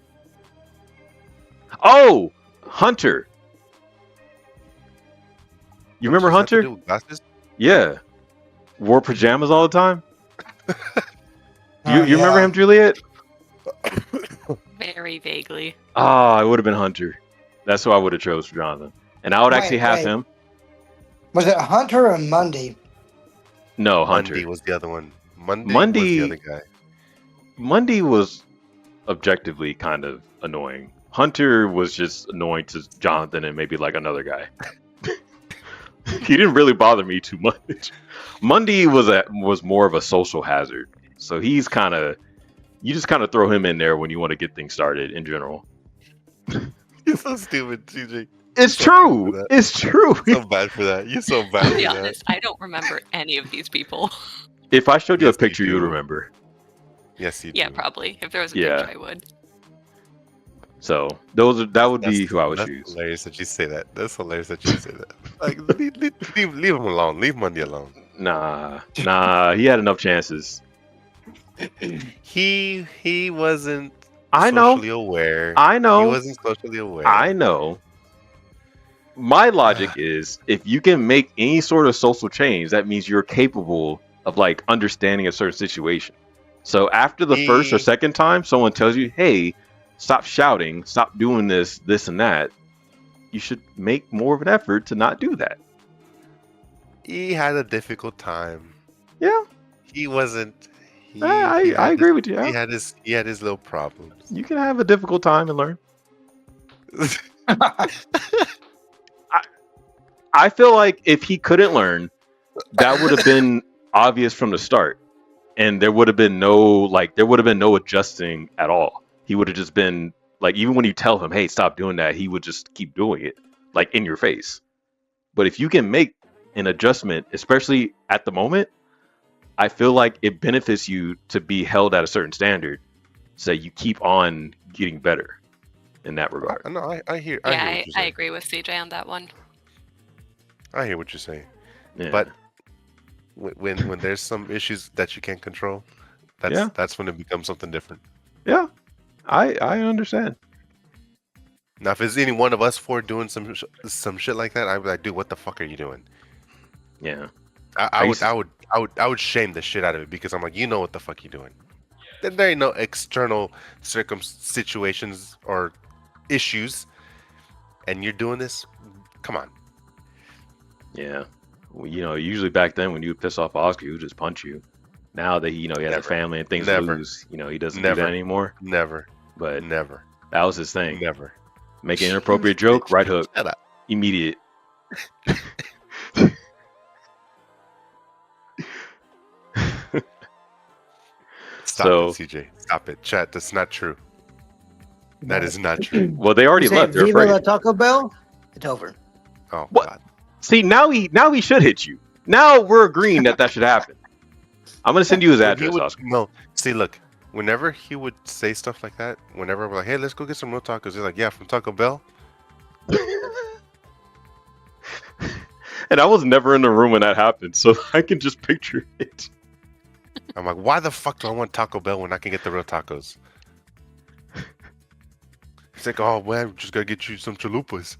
Oh, Hunter. You remember Hunter? Do with glasses? Yeah. Wore pajamas all the time. Oh, You remember him, Juliet? Very vaguely. Ah, it would have been Hunter. That's who I would have chose for Johnathan. And I would actually have him. Was it Hunter or Mundy? No, Hunter. Mundy was the other one. Mundy was the other guy. Mundy was objectively kind of annoying. Hunter was just annoying to Johnathan and maybe like another guy. He didn't really bother me too much. Mundy was more of a social hazard. So he's kind of, you just kind of throw him in there when you want to get things started in general. You're so stupid, CJ. It's true. It's true. You're so bad for that. You're so bad To be for that. honest, I don't remember any of these people. If I showed you Yes, a picture, you you would do. remember. Yes, you Yeah, do. probably. If there was a Yeah. picture, I would. So that would be who I would That's choose. hilarious that you say that. That's hilarious that you say that. Like, leave him alone. Leave Mundy alone. Nah, he had enough chances. He wasn't I know. socially aware. I know. He wasn't socially aware. I know. My logic is if you can make any sort of social change, that means you're capable of like understanding a certain situation. So after the first or second time someone tells you, hey, stop shouting, stop doing this, and that, you should make more of an effort to not do that. He had a difficult time. Yeah. He wasn't. I agree with you. He had his little problems. You can have a difficult time and learn. I feel like if he couldn't learn, that would have been obvious from the start. And there would have been no adjusting at all. He would have just been like, even when you tell him, hey, stop doing that, he would just keep doing it like in your face. But if you can make an adjustment, especially at the moment, I feel like it benefits you to be held at a certain standard so you keep on getting better in that regard. No, I hear. I agree with CJ on that one. I hear what you're saying. Yeah. But when there's some issues that you can't control, that's when it becomes something different. Yeah, I understand. Now, if it's any one of us four doing some shit like that, I'd be like, dude, what the fuck are you doing? Yeah. I would shame the shit out of it because I'm like, you know what the fuck you doing. There ain't no external situations or issues, and you're doing this. Come on. Yeah. Well, usually back then when you would piss off Oscar, he would just punch you. Now that he has a family and things to lose, he doesn't do that anymore. Never. But never. That was his thing. Never. Make an inappropriate joke, right hook. Shut up. Immediate. Stop it, CJ. Stop it. Chat, that's not true. That is not true. Well, they already left. They're Viva afraid. la Taco Bell. It's over. Oh, what? God. See, now he should hit you. Now we're agreeing that should happen. I'm going to send you his address, Oscar. No, see, look. Whenever he would say stuff like that, whenever we're like, hey, let's go get some real tacos, he's like, yeah, from Taco Bell. And I was never in the room when that happened, so I can just picture it. I'm like, why the fuck do I want Taco Bell when I can get the real tacos? He's like, oh, well, just gotta get you some chalupas.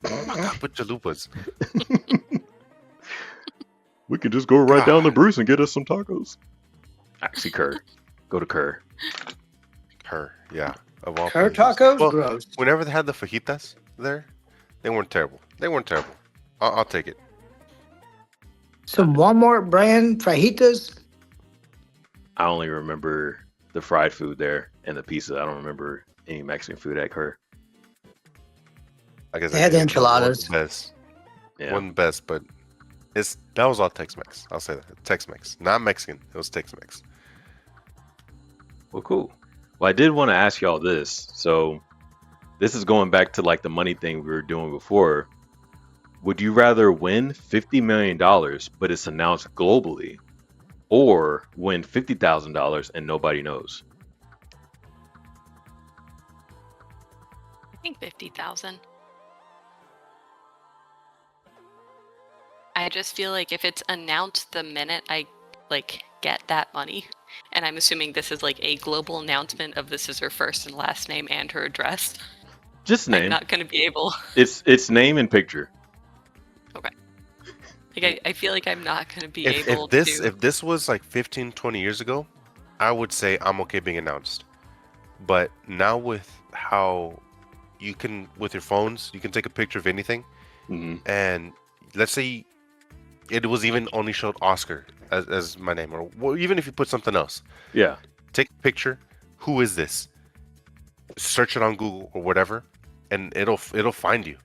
Fuck up with chalupas. We can just go right down to Bruce and get us some tacos. Actually, Kerr. Go to Kerr. Kerr, yeah. Of all Kerr places. tacos? Well, Gross. whenever they had the fajitas there, they weren't terrible. I'll take it. Some Walmart brand fajitas. I only remember the fried food there and the pizza. I don't remember any Mexican food at Kerr. I guess They had the enchiladas. Best. Yeah. One best, but that was all Tex-Mex. I'll say that. Tex-Mex. Not Mexican. It was Tex-Mex. Well, cool. Well, I did want to ask y'all this. So this is going back to like the money thing we were doing before. Would you rather win $50 million, but it's announced globally, or win $50,000 and nobody knows? I think 50,000. I just feel like if it's announced the minute I get that money, and I'm assuming this is like a global announcement of this is her first and last name and her address. Just name. I'm not going to be able. It's name and picture. Okay. Like I feel like I'm not going to be able to. If this was like 15, 20 years ago, I would say I'm okay being announced. But now with how you can, with your phones, you can take a picture of anything, and let's say it was even only showed Oscar as my name, or well, even if you put something else. Yeah. Take a picture. Who is this? Search it on Google or whatever, and it'll find you,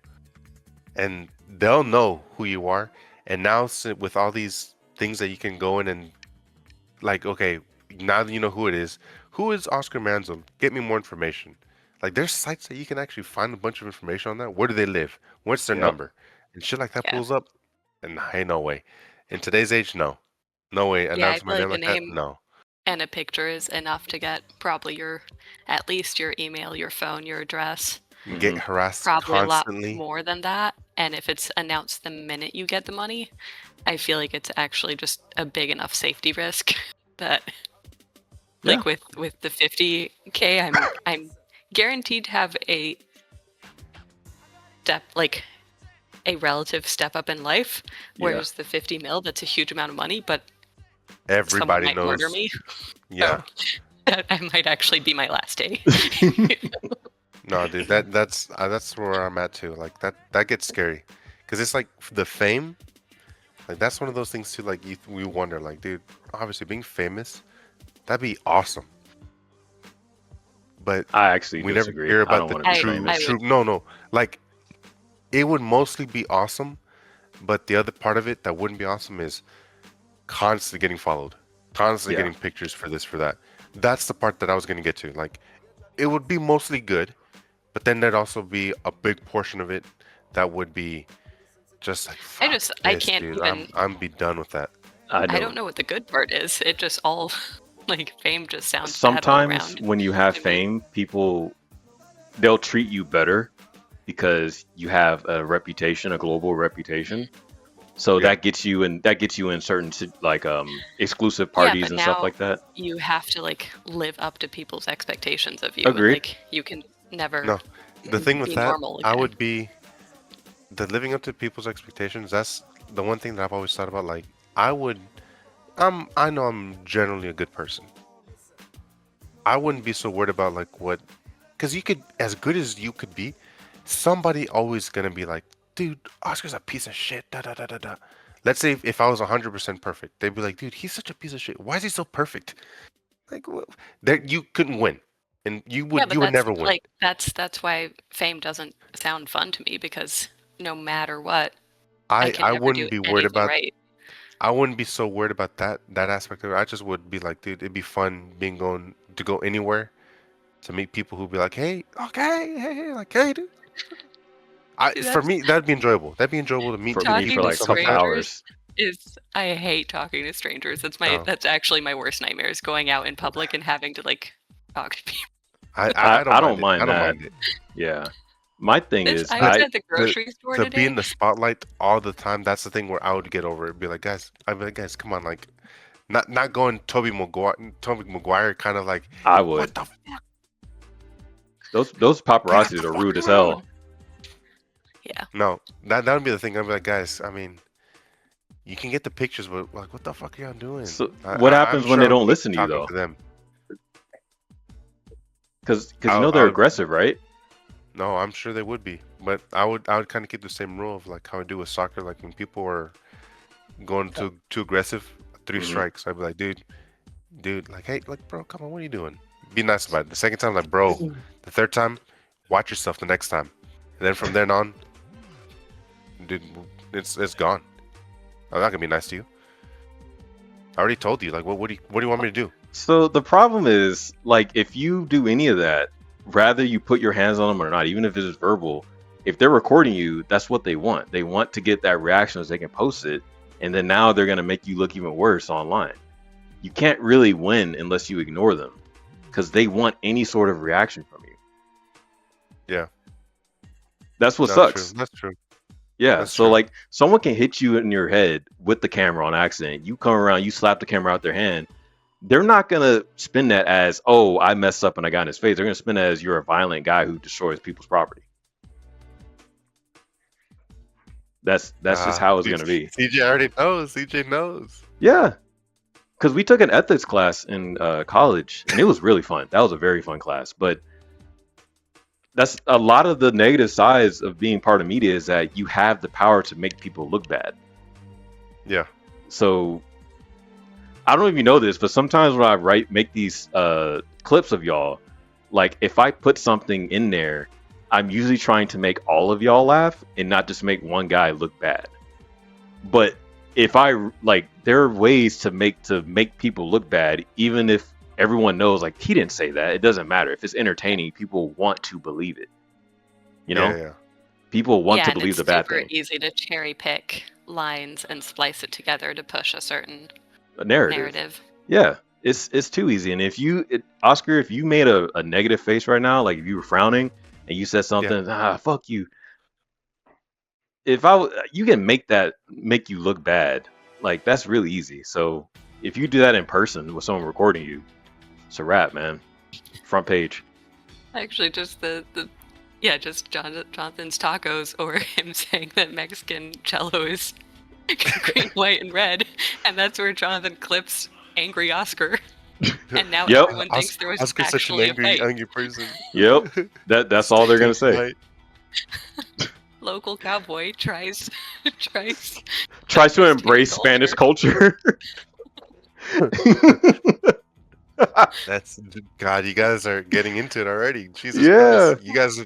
and they'll know who you are. And now with all these things that you can go in and like, okay, now that you know who it is, who is Oscar Manzo? Get me more information. Like, there's sites that you can actually find a bunch of information on that. Where do they live? What's their number? And shit like that pulls up. And hey, no way. In today's age, no way. Announce my name like that, no. And a picture is enough to get probably at least your email, your phone, your address. Get harassed probably constantly. A lot more than that. And if it's announced the minute you get the money, I feel like it's actually just a big enough safety risk that, like with the 50K, I'm guaranteed to have a relative step up in life. Whereas the 50 mil, that's a huge amount of money, but everybody might knows. Murder me. Yeah, that might actually be my last day. No, dude, that's where I'm at too. Like that gets scary, because it's like the fame. Like that's one of those things too. Like we wonder, like, dude, obviously being famous, that'd be awesome. But I actually we disagree. never hear about the true. No, like it would mostly be awesome, but the other part of it that wouldn't be awesome is constantly getting followed, constantly getting pictures for this, for that. That's the part that I was gonna get to. Like, it would be mostly good, but then there'd also be a big portion of it that would be just like, I can't dude, even. I'm be done with that. I don't know what the good part is. It just all like fame just sounds sometimes bad all around. When you have fame, people they'll treat you better because you have a reputation, a global reputation. So that gets you in certain like exclusive parties and stuff like that. You have to like live up to people's expectations of you. Agreed. Like you can never. No, the thing with that, I would be the living up to people's expectations. That's the one thing that I've always thought about. Like, I know I'm generally a good person. I wouldn't be so worried about like what, because you could, as good as you could be, somebody always gonna be like, dude, Oscar's a piece of shit. Da da da da da. Let's say if I was 100% perfect, they'd be like, dude, he's such a piece of shit. Why is he so perfect? Like, you couldn't win, and you would never win. Like that's why fame doesn't sound fun to me, because no matter what, I wouldn't be worried about. Right. I wouldn't be so worried about that aspect of it. I just would be like, dude, it'd be fun going to go anywhere, to meet people who'd be like, hey, okay, hey, like, hey, dude. For me, that'd be enjoyable. That'd be enjoyable to meet for me for like a couple hours. I hate talking to strangers. That's actually my worst nightmare, is going out in public and having to like talk to people. I don't mind that. Yeah. My thing is, I was at the grocery store to today. be in the spotlight all the time. That's the thing where I would get over it. Be like, guys, come on, like, not going Tobey Maguire kind of like. I would. What the fuck? Those paparazzis are rude as hell. Yeah. No, that would be the thing. I'd be like, guys, I mean, you can get the pictures, but like, what the fuck are y'all doing? So what happens when they don't listen to you though? Because they're aggressive, right? No, I'm sure they would be, but I would kind of keep the same rule of like how I do with soccer. Like when people are going too aggressive, 3 strikes. I'd be like, dude, like, hey, like, bro, come on, what are you doing? Be nice about it. The second time, like, bro. The third time, watch yourself the next time. And then from then on, dude, it's gone. I'm not gonna be nice to you. I already told you. Like, what do you want me to do? So the problem is, like, if you do any of that, rather you put your hands on them or not, even if it is verbal, if they're recording you, that's what they want. They want to get that reaction so they can post it, and then now they're gonna make you look even worse online. You can't really win unless you ignore them, because they want any sort of reaction from you. Yeah. That's what sucks. True. That's true. Yeah, That's so true. like someone can hit you in your head with the camera on accident. You come around, you slap the camera out their hand. They're not gonna spin that as, oh, I messed up and I got in his face. They're gonna spin that as you're a violent guy who destroys people's property. That's just how it's gonna be. CJ already knows. CJ knows. Yeah, because we took an ethics class in college, and it was really fun. That was a very fun class. But that's a lot of the negative sides of being part of media is that you have the power to make people look bad. Yeah. So I don't know if you know this, but sometimes when I make these clips of y'all, like if I put something in there, I'm usually trying to make all of y'all laugh and not just make one guy look bad. But if I like, there are ways to make people look bad, even if everyone knows like he didn't say that. It doesn't matter. If it's entertaining, people want to believe it. You know, Yeah. people want to believe the bad thing. It's super easy to cherry pick lines and splice it together to push a certain narrative. Yeah, it's too easy. And if Oscar, if you made a negative face right now, like if you were frowning and you said something, fuck you. If you can make you look bad. Like that's really easy. So if you do that in person with someone recording you, it's a wrap, man. Front page. Actually, just just Jonathan's tacos, or him saying that Mexican Jello is green, white, and red, and that's where Jonathan clips angry Oscar. And now everyone thinks there was Oscar's actually such an angry, a fight. angry person. Yep, that's all they're gonna say. Local cowboy tries to embrace Spanish culture. That's God. You guys are getting into it already. Jesus Christ.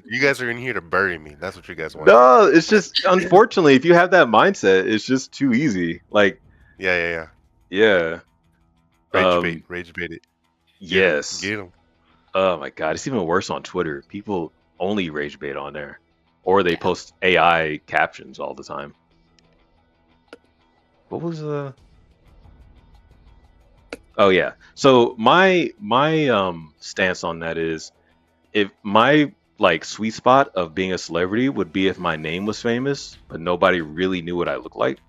You guys are in here to bury me. That's what you guys want. No, it's just unfortunately, if you have that mindset, it's just too easy. Like, yeah. Rage bait it. Yes. Get 'em. Oh my God, it's even worse on Twitter. People only rage bait on there, or they post AI captions all the time. What was Oh yeah. So my stance on that is, if my like sweet spot of being a celebrity would be if my name was famous, but nobody really knew what I looked like.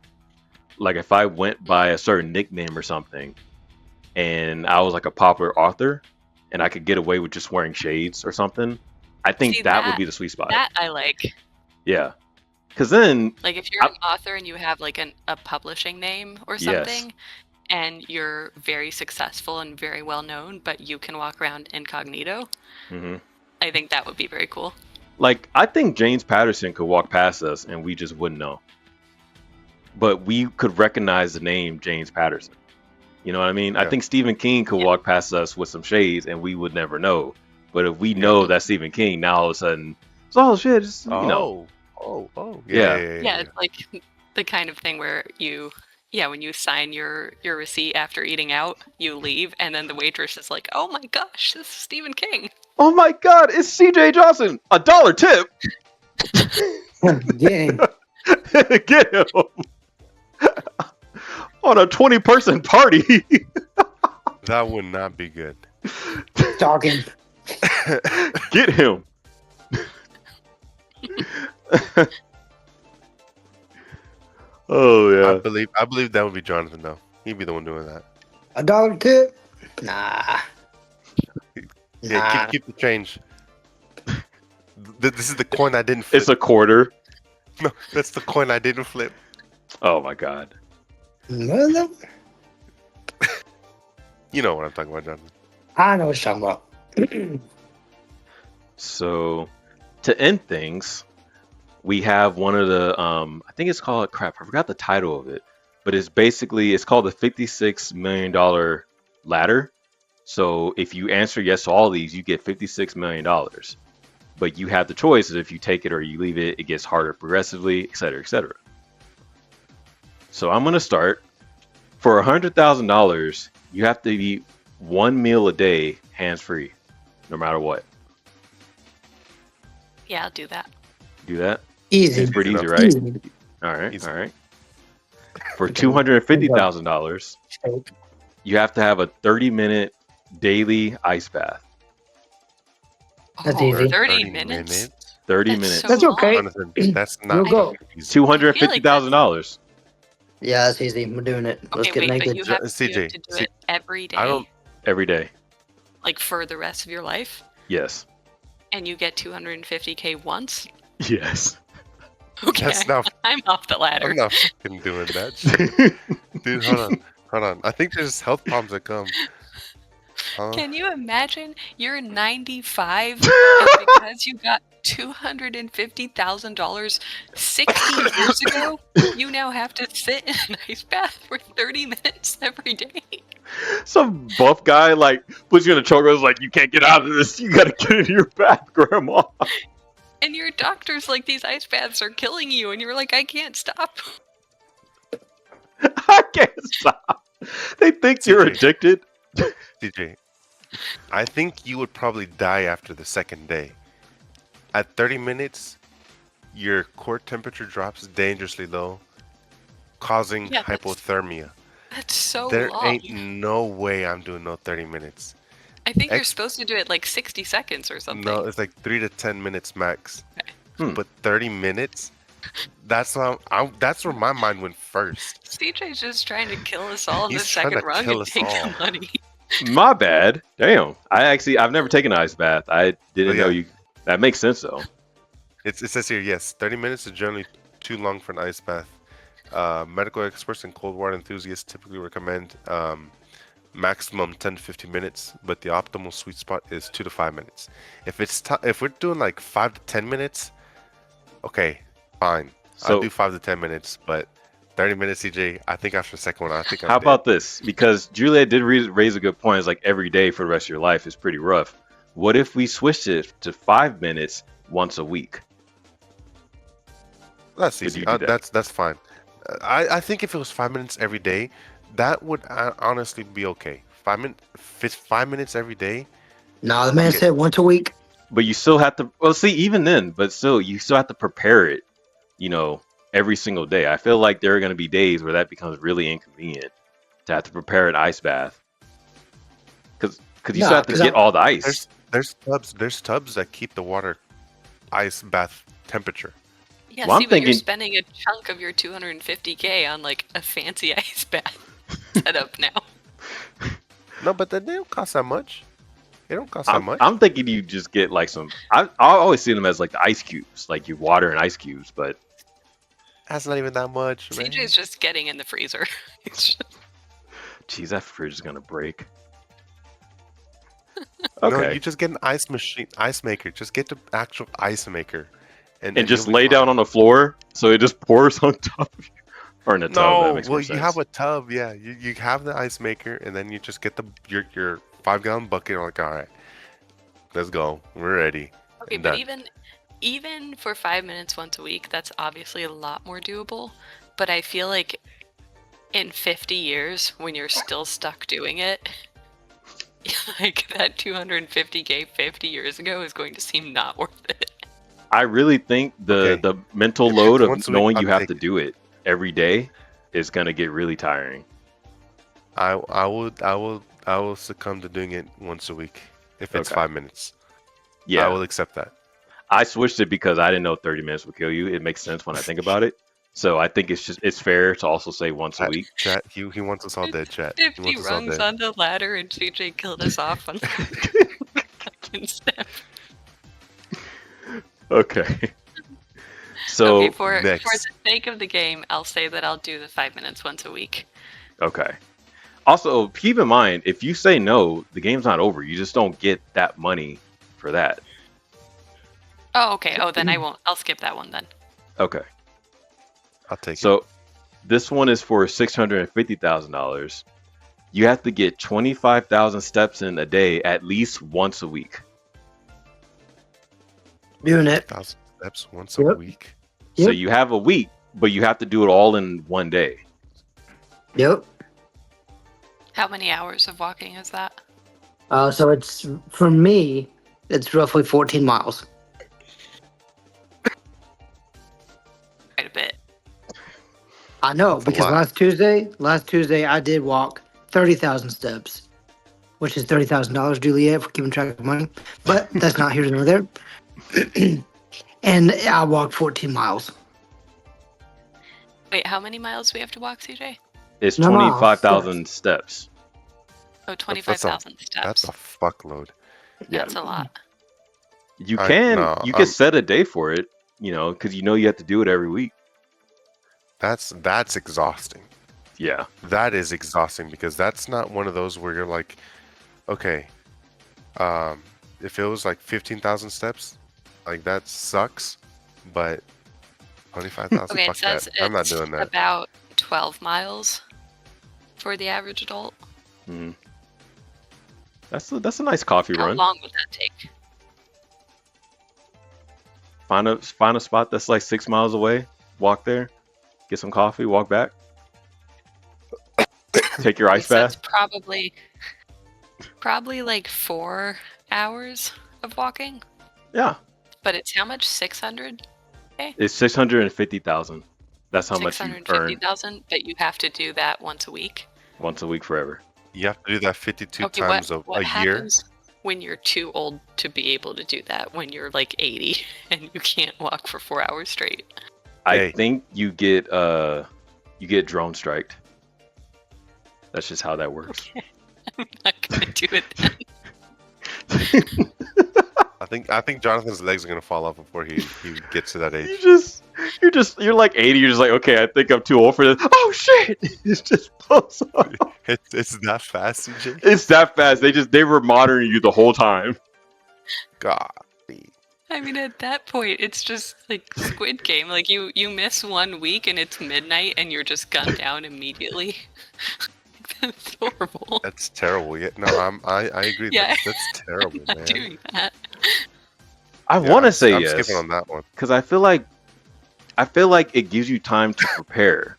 Like if I went by a certain nickname or something, and I was like a popular author, and I could get away with just wearing shades or something, I think that would be the sweet spot. That I like. Yeah. Because then, like if you're an author and you have like a publishing name or something, and you're very successful and very well known, but you can walk around incognito, I think that would be very cool. Like, I think James Patterson could walk past us and we just wouldn't know. But we could recognize the name James Patterson. You know what I mean? Yeah. I think Stephen King could walk past us with some shades and we would never know. But if we know that's Stephen King, now all of a sudden, it's all shit. Just, you know. Yeah, it's like the kind of thing where when you sign your receipt after eating out, you leave, and then the waitress is like, "Oh my gosh, this is Stephen King." Oh my God, it's C.J. Johnson. $1 tip. Get him. Get him. On a 20-person party. That would not be good. Talking. Get him. Oh yeah. I believe that would be Johnathan though. He'd be the one doing that. $1 tip? Nah. Yeah, keep the change. This is the coin I didn't flip. It's a quarter. No, that's the coin I didn't flip. Oh my God. Mother. You know what I'm talking about, Johnathan. I know what you're talking about. So, to end things, we have one of the I think it's called I forgot the title of it, but it's called the $56 million ladder. So if you answer yes to all these, you get $56 million. But you have the choice of if you take it or you leave it, it gets harder progressively, etc., etc. So I'm gonna start. For $100,000, you have to eat one meal a day, hands-free, no matter what. Yeah, I'll do that. Do that? Easy. It's pretty easy, right? Easy. All right, Easy. all right. For $250,000, you have to have a 30-minute daily ice bath. That's easy. 30 minutes? 30 That's minutes. so That's okay. Jonathan, that's not You'll go. easy. $250,000. Yeah, that's easy. We're doing it. Let's Okay, get wait, but naked. you have CJ, to do it every day, I don't. Every day. like for the rest of your life, Yes. and you get 250K once. Yes. Okay, That's not. I'm off the ladder. I'm not fucking doing that shit. Dude, hold on. I think there's health problems that come. Can you imagine you're 95 and because you got $250,000 60 years ago, you now have to sit in an ice bath for 30 minutes every day? Some buff guy like puts you in a chokehold, like you can't get out of this. You gotta get in your bath, Grandma. And your doctor's like, these ice baths are killing you, and you're like, I can't stop. I can't stop. They think you're addicted. CJ, I think you would probably die after the second day. At 30 minutes, your core temperature drops dangerously low, causing hypothermia. That's so There long. ain't no way I'm doing no 30 minutes. I think you're supposed to do it like 60 seconds or something. No, it's like 3 to 10 minutes max. Okay. But 30 minutes? That's where my mind went first. CJ's just trying to kill us all in the He's trying second to rung kill and us take all. the money. My bad. Damn. I've never taken an ice bath. I didn't know you. That makes sense though. It says here, yes, 30 minutes is generally too long for an ice bath. Medical experts and cold water enthusiasts typically recommend maximum 10 to 15 minutes, but the optimal sweet spot is 2 to 5 minutes. If we're doing like 5 to 10 minutes, okay, fine. I'll do 5 to 10 minutes, but 30 minutes, CJ, I think after the second one, I think I'm How dead. about this? Because Juliet did raise a good point. It's like every day for the rest of your life is pretty rough. What if we switched it to 5 minutes once a week? That's easy. That's fine. I think if it was 5 minutes every day, that would honestly be okay. 5 minutes every day. No, the man said once a week. But you still have to. Well, see, even then, but still, you still have to prepare it. Every single day. I feel like there are going to be days where that becomes really inconvenient to have to prepare an ice bath. Because you still have to get all the ice. There's tubs that keep the water ice bath temperature. Yeah, well, see, but you're spending a chunk of your 250K on like a fancy ice bath setup now. No, but they don't cost that much. They don't cost that much. I'm thinking you just get like some. I always see them as like the ice cubes, like you water and ice cubes, but that's not even that much. CJ's just getting in the freezer. Jeez, that fridge is gonna break. Okay. No, you just get an ice maker. Just get the actual ice maker, and just lay down on the floor so it just pours on top of you, or in a tub. No, well, you have a tub. Yeah, you have the ice maker, and then you just get your 5-gallon bucket. And like, all right, let's go. We're ready. Okay, but even for 5 minutes once a week, that's obviously a lot more doable. But I feel like in 50 years, when you're still stuck doing it, like that 250K 50 years ago is going to seem not worth it. I really think the mental load of knowing you have to do it every day is going to get really tiring. I will succumb to doing it once a week if it's 5 minutes. Yeah, I will accept that. I switched it because I didn't know 30 minutes would kill you. It makes sense when I think about it. So I think it's fair to also say once a week. Chat, he wants us all dead, chat. 50 rungs on the ladder and CJ killed us off on the fucking step. Okay. So okay, for the sake of the game, I'll say that I'll do the 5 minutes once a week. Okay. Also, keep in mind, if you say no, the game's not over. You just don't get that money for that. Oh, okay. Oh, then I won't. I'll skip that one then. Okay. I'll take it. So this one is for $650,000. You have to get 25,000 steps in a day at least once a week. Doing it. 1,000 steps once a week. So you have a week, but you have to do it all in one day. Yep. How many hours of walking is that? So it's, for me, it's roughly 14 miles. Quite a bit. I know, because last Tuesday I did walk 30,000 steps, which is $30,000, Juliet, for keeping track of money. But that's not here nor there. and I walked 14 miles. Wait, how many miles do we have to walk, CJ? It's No, 25,000 steps. Oh, 25,000 steps. That's a fuckload. Yeah. That's a lot. You can set a day for it, because you have to do it every week. That's exhausting. Yeah. That is exhausting because that's not one of those where you're like, okay, if it was like 15,000 steps, like that sucks, but 25,000, Okay, it fuck says that. I'm not doing that. About 12 miles for the average adult. Mm-hmm. That's a nice coffee How run. long would that take? Find a spot that's like 6 miles away. Walk there, get some coffee, walk back. Take your ice bath. It's probably like 4 hours of walking. Yeah. But it's how much? 600? Okay. It's 650,000. That's how much you earn. 650,000, but you have to do that once a week. Once a week forever. You have to do that 52 times what a year. happens when you're too old to be able to do that? When you're like 80 and you can't walk for 4 hours straight? I think you get drone striked. That's just how that works. Okay. I'm not gonna do it then. I think Jonathan's legs are gonna fall off before he gets to that age. You're like 80. You're just like, okay, I think I'm too old for this. Oh shit! It just blows up. It's that fast, CJ. It's that fast. They were monitoring you the whole time. God. I mean, at that point, it's just like Squid Game. Like you miss 1 week and it's midnight and you're just gunned down immediately. That's horrible. That's terrible. Yeah, no, I agree. Yeah. That's terrible, I'm not man. doing that. I want to say I'm yes. skipping on that one because I feel like it gives you time to prepare.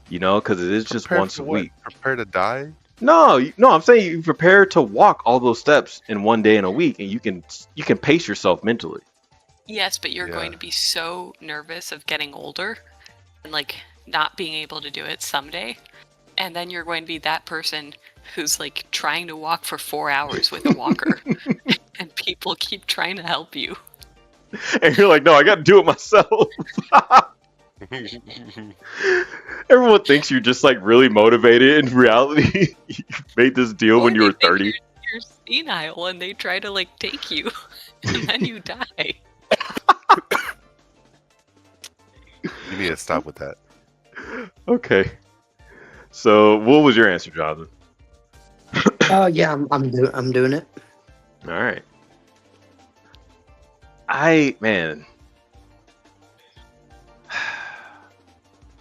Because it is just once a week. Prepare to die? No, I'm saying you prepare to walk all those steps in one day in a week, and you can pace yourself mentally. Yes, but you're going to be so nervous of getting older and like not being able to do it someday. And then you're going to be that person who's like trying to walk for 4 hours with a walker and people keep trying to help you. And you're like, no, I got to do it myself. Everyone thinks you're just like really motivated. In reality, you made this deal when you were 30. You're senile and they try to like take you and then you die. You need to stop with that. Okay. So, what was your answer, Jonathan? Yeah, I'm doing it. All right. Man.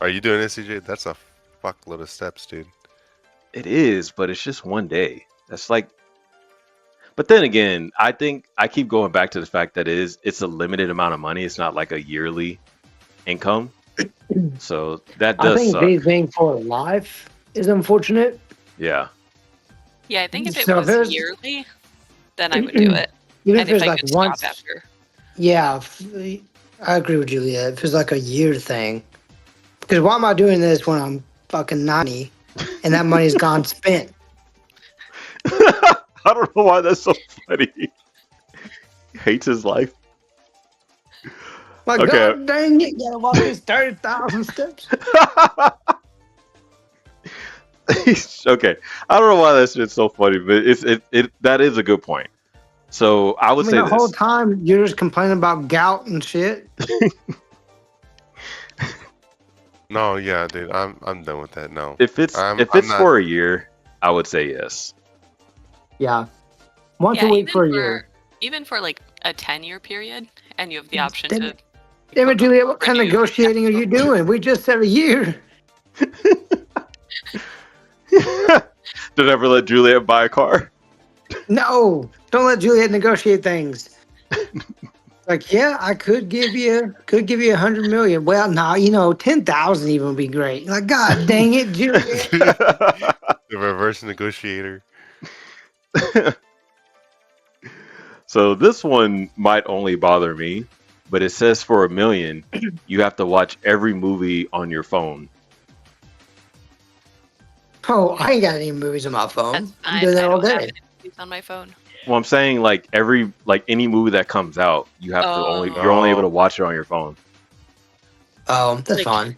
Are you doing it, CJ? That's a fuckload of steps, dude. It is, but it's just one day. That's like. But then again, I think I keep going back to the fact that it's a limited amount of money. It's not like a yearly income. So that does suck. I think being for life is unfortunate. Yeah. Yeah, I think if it was yearly, then I would do it. Even and if it's I like could once. stop after. Yeah, I agree with Julia. If it's like a year thing. Because why am I doing this when I'm fucking 90 and that money's gone spent? I don't know why that's so funny. He hates his life. Like, okay. God dang it, gotta walk these 30,000 steps. Okay, I don't know why that shit's so funny, but that is a good point. So I would say the whole time you're just complaining about gout and shit. No, yeah, dude, I'm done with that. No, if it's for a year, I would say yes. Yeah, once a week for a year. Even for like a 10-year period, and you have the option to. Damn it, Julia, what kind of negotiating are you doing? We just said a year. Did I ever let Juliet buy a car? No, don't let Juliet negotiate things. Like, yeah, I could give you 100 million. Well, no, 10,000 even would be great. Like, God dang it, Juliet. The reverse negotiator. So this one might only bother me, but it says for $1 million, you have to watch every movie on your phone. Oh, I ain't got any movies on my phone. I'm doing that all day. On my phone. Well, I'm saying like any movie that comes out, you have to you're only able to watch it on your phone. Oh, that's Like, fine.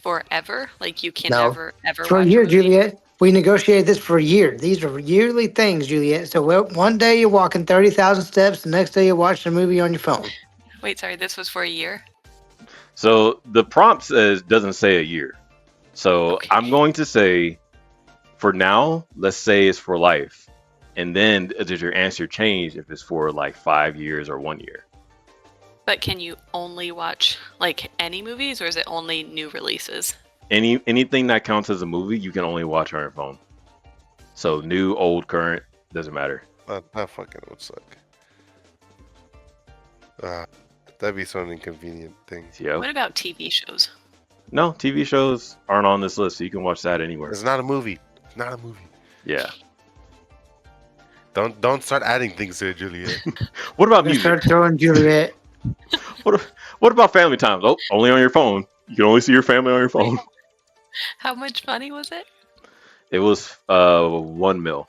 Forever? Like you can No. never ever For a watch year, a movie? Juliet. We negotiated this for a year. These are yearly things, Juliet. So one day you're walking 30,000 steps, the next day you're watching a movie on your phone. Wait, sorry, this was for a year? So the prompt doesn't say a year. So Okay. I'm going to say, for now, let's say it's for life. And then does your answer change if it's for like 5 years or 1 year? But can you only watch like any movies, or is it only new releases? Anything that counts as a movie, you can only watch on your phone. So new, old, current, doesn't matter. That fucking would suck. That'd be some inconvenient thing. Yeah. What about TV shows? No, TV shows aren't on this list, so you can watch that anywhere. It's not a movie. It's not a movie. Yeah. Don't start adding things to it, Juliet. What about I'm gonna music? start throwing Juliet. What about family times? Oh, only on your phone. You can only see your family on your phone. How much money was it? It was $1 million.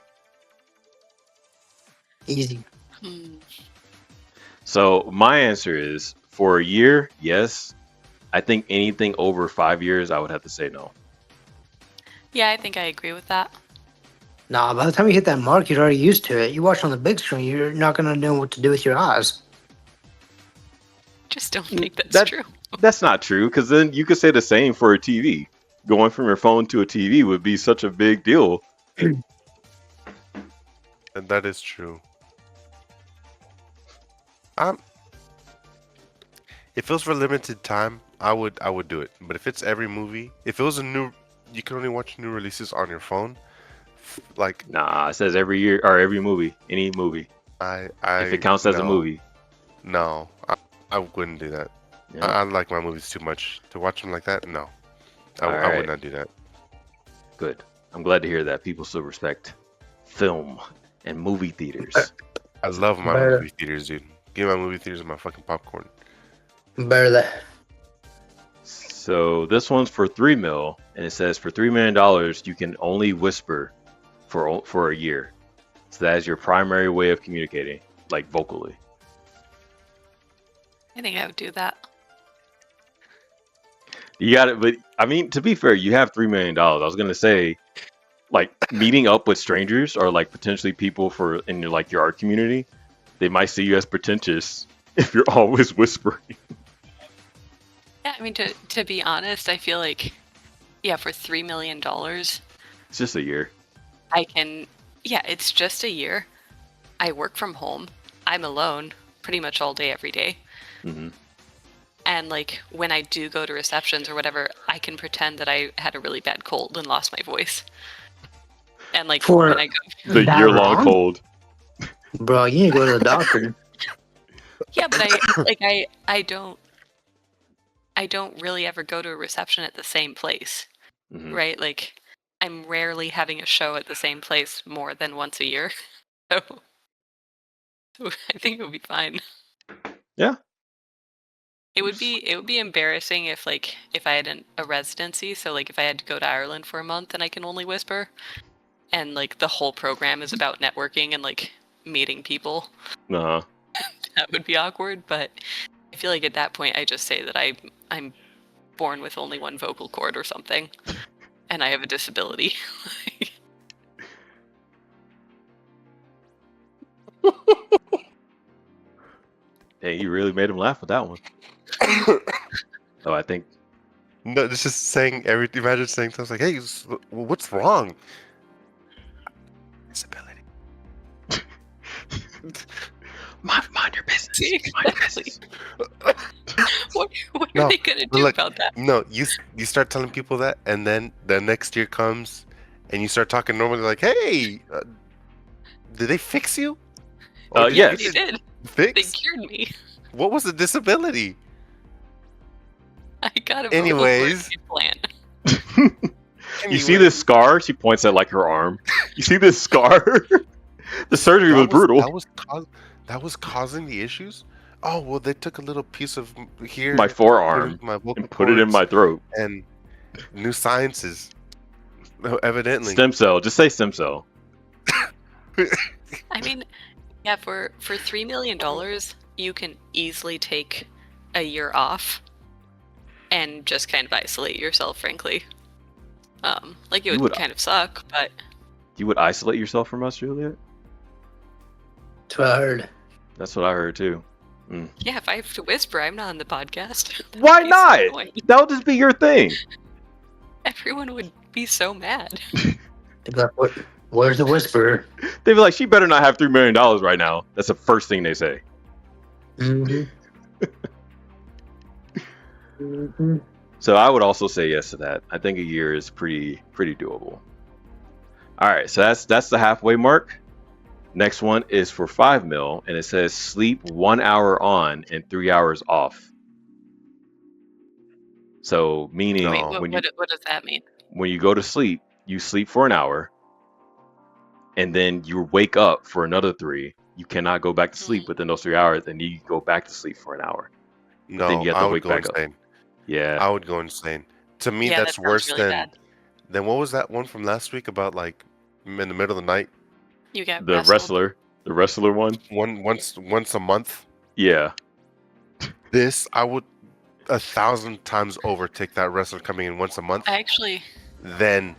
Easy. So my answer is for a year, yes. I think anything over 5 years, I would have to say no. Yeah, I think I agree with that. Nah, by the time you hit that mark, you're already used to it. You watch on the big screen, you're not gonna know what to do with your eyes. Just don't think that's true. That's not true, because then you could say the same for a TV. Going from your phone to a TV would be such a big deal. And that is true. If it was for limited time, I would do it. But if it's every movie, if it was you can only watch new releases on your phone. Like, nah, it says every year or every movie, any movie. If it counts as a movie. No, I wouldn't do that. Yeah. I like my movies too much to watch them like that. No, I would not do that. Good. I'm glad to hear that people still respect film and movie theaters. I love my movie theaters, dude. Give me my movie theaters and my fucking popcorn. Better that. So this one's for $3 million, and it says for $3 million you can only whisper for a year. So that is your primary way of communicating, like vocally. I think I would do that. You got it, but I mean, to be fair, you have $3 million. I was gonna say, like, meeting up with strangers or like potentially people in your art community, they might see you as pretentious if you're always whispering. Yeah, I mean, to be honest, I feel like, yeah, for $3 million, it's just a year. It's just a year. I work from home. I'm alone pretty much all day, every day. Mm-hmm. And like when I do go to receptions or whatever, I can pretend that I had a really bad cold and lost my voice. And like when I go, the year-long cold. Bro, you need to go to the doctor. Yeah, but I don't really ever go to a reception at the same place, right? Like I'm rarely having a show at the same place more than once a year. So I think it would be fine. Yeah. It would be embarrassing if I had a residency, so like if I had to go to Ireland for a month and I can only whisper, and like the whole program is about networking and like meeting people. Uh-huh. That would be awkward, but I feel like at that point I just say that I'm born with only one vocal cord or something, and I have a disability. Hey, you really made him laugh with that one. Oh, I think. No, it's just saying everything. Imagine saying something like, "Hey, what's wrong?" Disability. Mind your business. Exactly. What are they gonna do about that? No, you start telling people that, and then the next year comes, and you start talking normally, like, "Hey, did they fix you?" Yes, they did. Fix? They cured me. What was the disability? I got a Anyways. plan. You see this scar? She points at like her arm. You see this scar? The surgery was brutal. That was causing the issues. Oh well, they took a little piece of here, my forearm, and put it in my throat. And new sciences, evidently. Stem cell. Just say stem cell. I mean, Yeah, for $3 million, you can easily take a year off and just kind of isolate yourself, frankly. Like it would kind of suck, but you would isolate yourself from us, Juliet? That's what I heard. That's what I heard too. Mm. Yeah, if I have to whisper, I'm not on the podcast. Why not? That would just be your thing. Everyone would be so mad. Where's the whisperer? They'd be like, she better not have $3 million right now. That's the first thing they say. Mm-hmm. Mm-hmm. So I would also say yes to that. I think a year is pretty doable. All right, so that's the halfway mark. Next one is for 5 mil, and it says sleep 1 hour on and 3 hours off. So meaning what does that mean? When you go to sleep, you sleep for an hour, and then you wake up for another 3. You cannot go back to sleep within those 3 hours, and you go back to sleep for an hour. No, then you have to I would wake go back insane. up. Yeah, I would go insane. To me, Yeah, that's that worse really bad. than what was that one from last week about like in the middle of the night? You get the wrestler one. Once a month. Yeah, This I would 1,000 times over take that wrestler coming in once a month than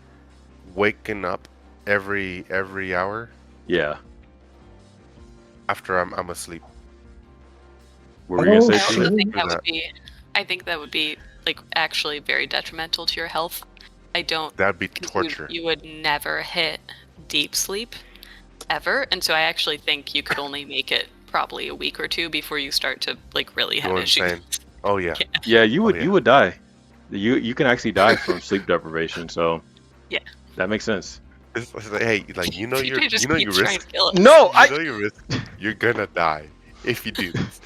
waking up every hour. Yeah. After I'm asleep. What were you gonna I say? also think I think that would be like actually very detrimental to your health. That'd be torture. You would never hit deep sleep ever, and so I actually think you could only make it probably a week or 2 before you start to like really have issues. Insane. Oh yeah. Yeah, you would die. You can actually die from sleep deprivation. So yeah, that makes sense. It's like, hey, like you know your risk. No, you know your risk. You're gonna die if you do this.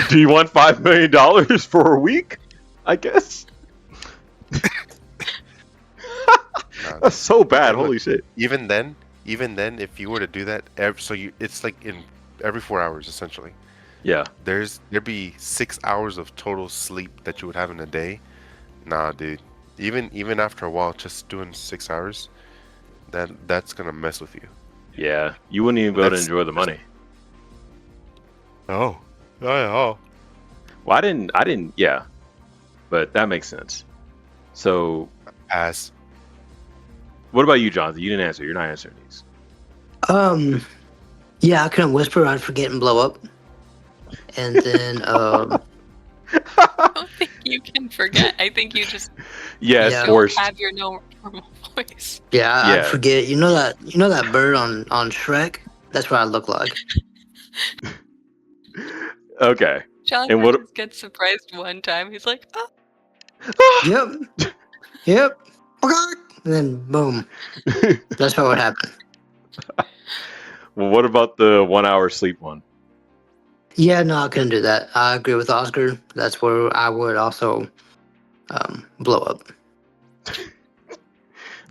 Do you want $5 million for a week? I guess. That's so bad. Holy shit. Even then, if you were to do that, it's like in every 4 hours essentially. Yeah. There'd be 6 hours of total sleep that you would have in a day. Nah, dude. Even after a while, just doing 6 hours, that's gonna mess with you. Yeah, you wouldn't even be able to enjoy the money. Oh. Well, I didn't. Yeah, but that makes sense. So, what about you, Jonathan? You didn't answer. You're not answering these. Yeah, I couldn't whisper. I'd forget and blow up. And then, I don't think you can forget. I think you just it's forced. Have your normal voice. Yeah, I'd forget. You know that bird on Shrek? That's what I look like. Okay. Jonathan just gets surprised one time. He's like, oh. Yep. Okay. And then boom. That's what would happen. Well, what about the 1 hour sleep one? Yeah, no, I couldn't do that. I agree with Oscar. That's where I would also blow up.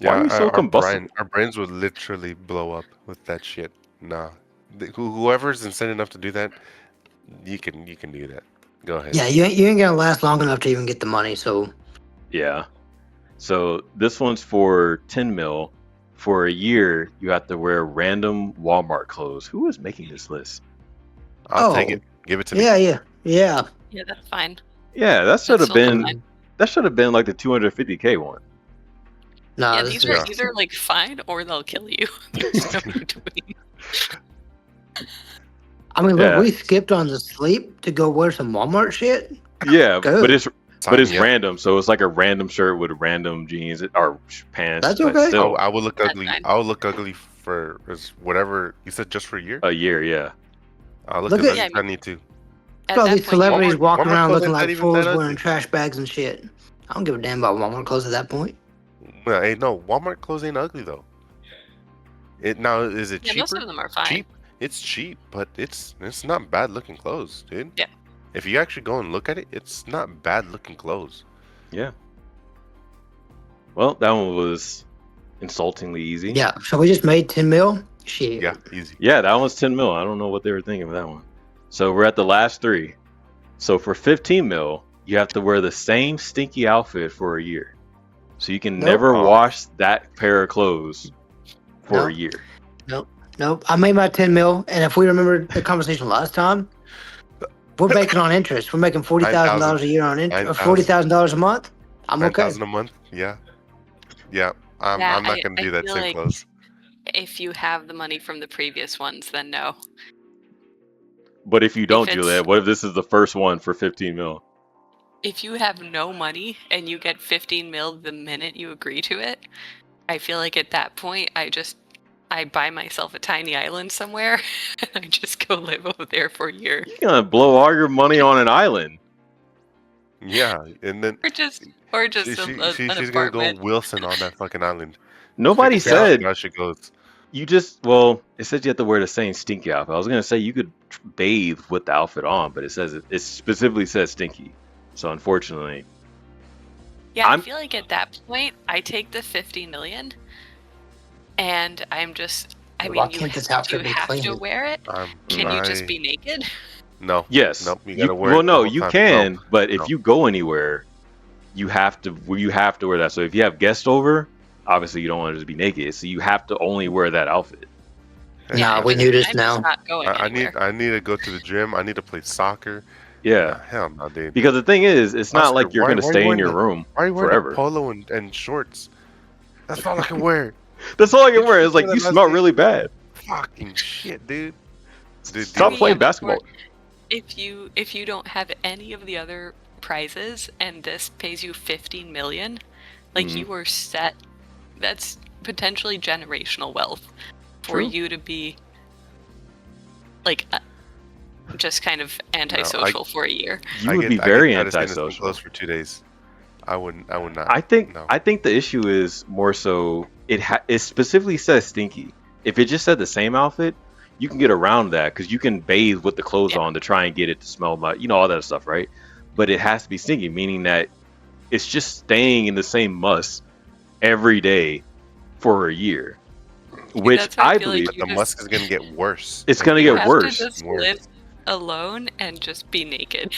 Why are you so combustible? Our brains would literally blow up with that shit. Nah. Whoever's insane enough to do that, you can do that. Go ahead. Yeah, you ain't gonna last long enough to even get the money, so. Yeah. So this one's for 10 mil. For a year, you have to wear random Walmart clothes. Who is making this list? I'll take it. Give it to me. Yeah. Yeah, that's fine. Yeah, that should have been like the 250K one. No, yeah, these are either like fine or they'll kill you. There's no between. I mean, look, we skipped on the sleep to go wear some Walmart shit. Yeah, but it's random, so it's like a random shirt with random jeans or pants. That's okay. Still, I would look ugly. I would look ugly for whatever you said. Just for a year. A year, yeah. I'll look ugly. I need to. All these celebrities walking around looking like fools, wearing trash bags and shit. I don't give a damn about Walmart clothes at that point. Well, hey, no, Walmart clothes ain't ugly though. Is it cheaper? Most of them are fine. Cheap. It's cheap, but it's not bad looking clothes, dude. Yeah. If you actually go and look at it, it's not bad looking clothes. Yeah. Well, that one was insultingly easy. Yeah. So we just made 10 mil. Shit. Yeah, easy. Yeah, that one's 10 mil. I don't know what they were thinking of that one. So we're at the last 3. So for 15 mil, you have to wear the same stinky outfit for a year. So you can never wash that pair of clothes for a year. Nope. Nope. I made my 10 mil, and if we remember the conversation last time, we're making on interest. We're making $40,000 a year on interest, or $40,000 a month. I'm okay. 9,000 a month. Yeah. I'm not going to do that feel same like close. if you have the money from the previous ones, then no. But if you don't, If it's- Juliet, what if this is the first one for 15 mil? If you have no money and you get 15 mil the minute you agree to it, I feel like at that point I buy myself a tiny island somewhere and I just go live over there for a year. You're gonna blow all your money on an island. Yeah, and then Or just she's an gonna go apartment. Wilson on that fucking island. Nobody said how she goes. you just. Well, it said you have to wear the same stinky outfit. I was gonna say you could bathe with the outfit on, but it specifically says stinky. So unfortunately, Yeah, I feel like at that point I take the 50 million and I'm just Why mean, can't this do outfit you be have to clean? wear it? Can you just be naked? No. yes. Nope. You gotta wear. Well, it no, the whole you time. can, No, but if no. you go anywhere, you have to wear that. So if you have guests over, obviously you don't want to just be naked, so you have to only wear that outfit. Nah, we knew this I'm now. just not going I anywhere. need to go to the gym. I need to play soccer. Yeah. Hell no, dude. Because the thing is, it's not Oscar, like you're why- gonna why you stay in wearing your the- room Why are you wearing forever. a polo and shorts? That's all I can wear. That's all I can wear. It's like Remember you that last smell week? really bad. Fucking shit, dude. Stop mean, playing yeah, but basketball. If you don't have any of the other prizes and this pays you 15 million, like Mhm. you are set. That's potentially generational wealth for True. you to be like just kind of antisocial for a year. You would be very I get close antisocial. for 2 days. I would not. I think No. the issue is more so it specifically says stinky. If it just said the same outfit, you can get around that because you can bathe with the clothes on to try and get it to smell like all that stuff, right? But it has to be stinky, meaning that it's just staying in the same muss every day for a year, which that's why I I feel like believe But the musk is gonna get worse. it's gonna You get have worse. to just live alone and just be naked.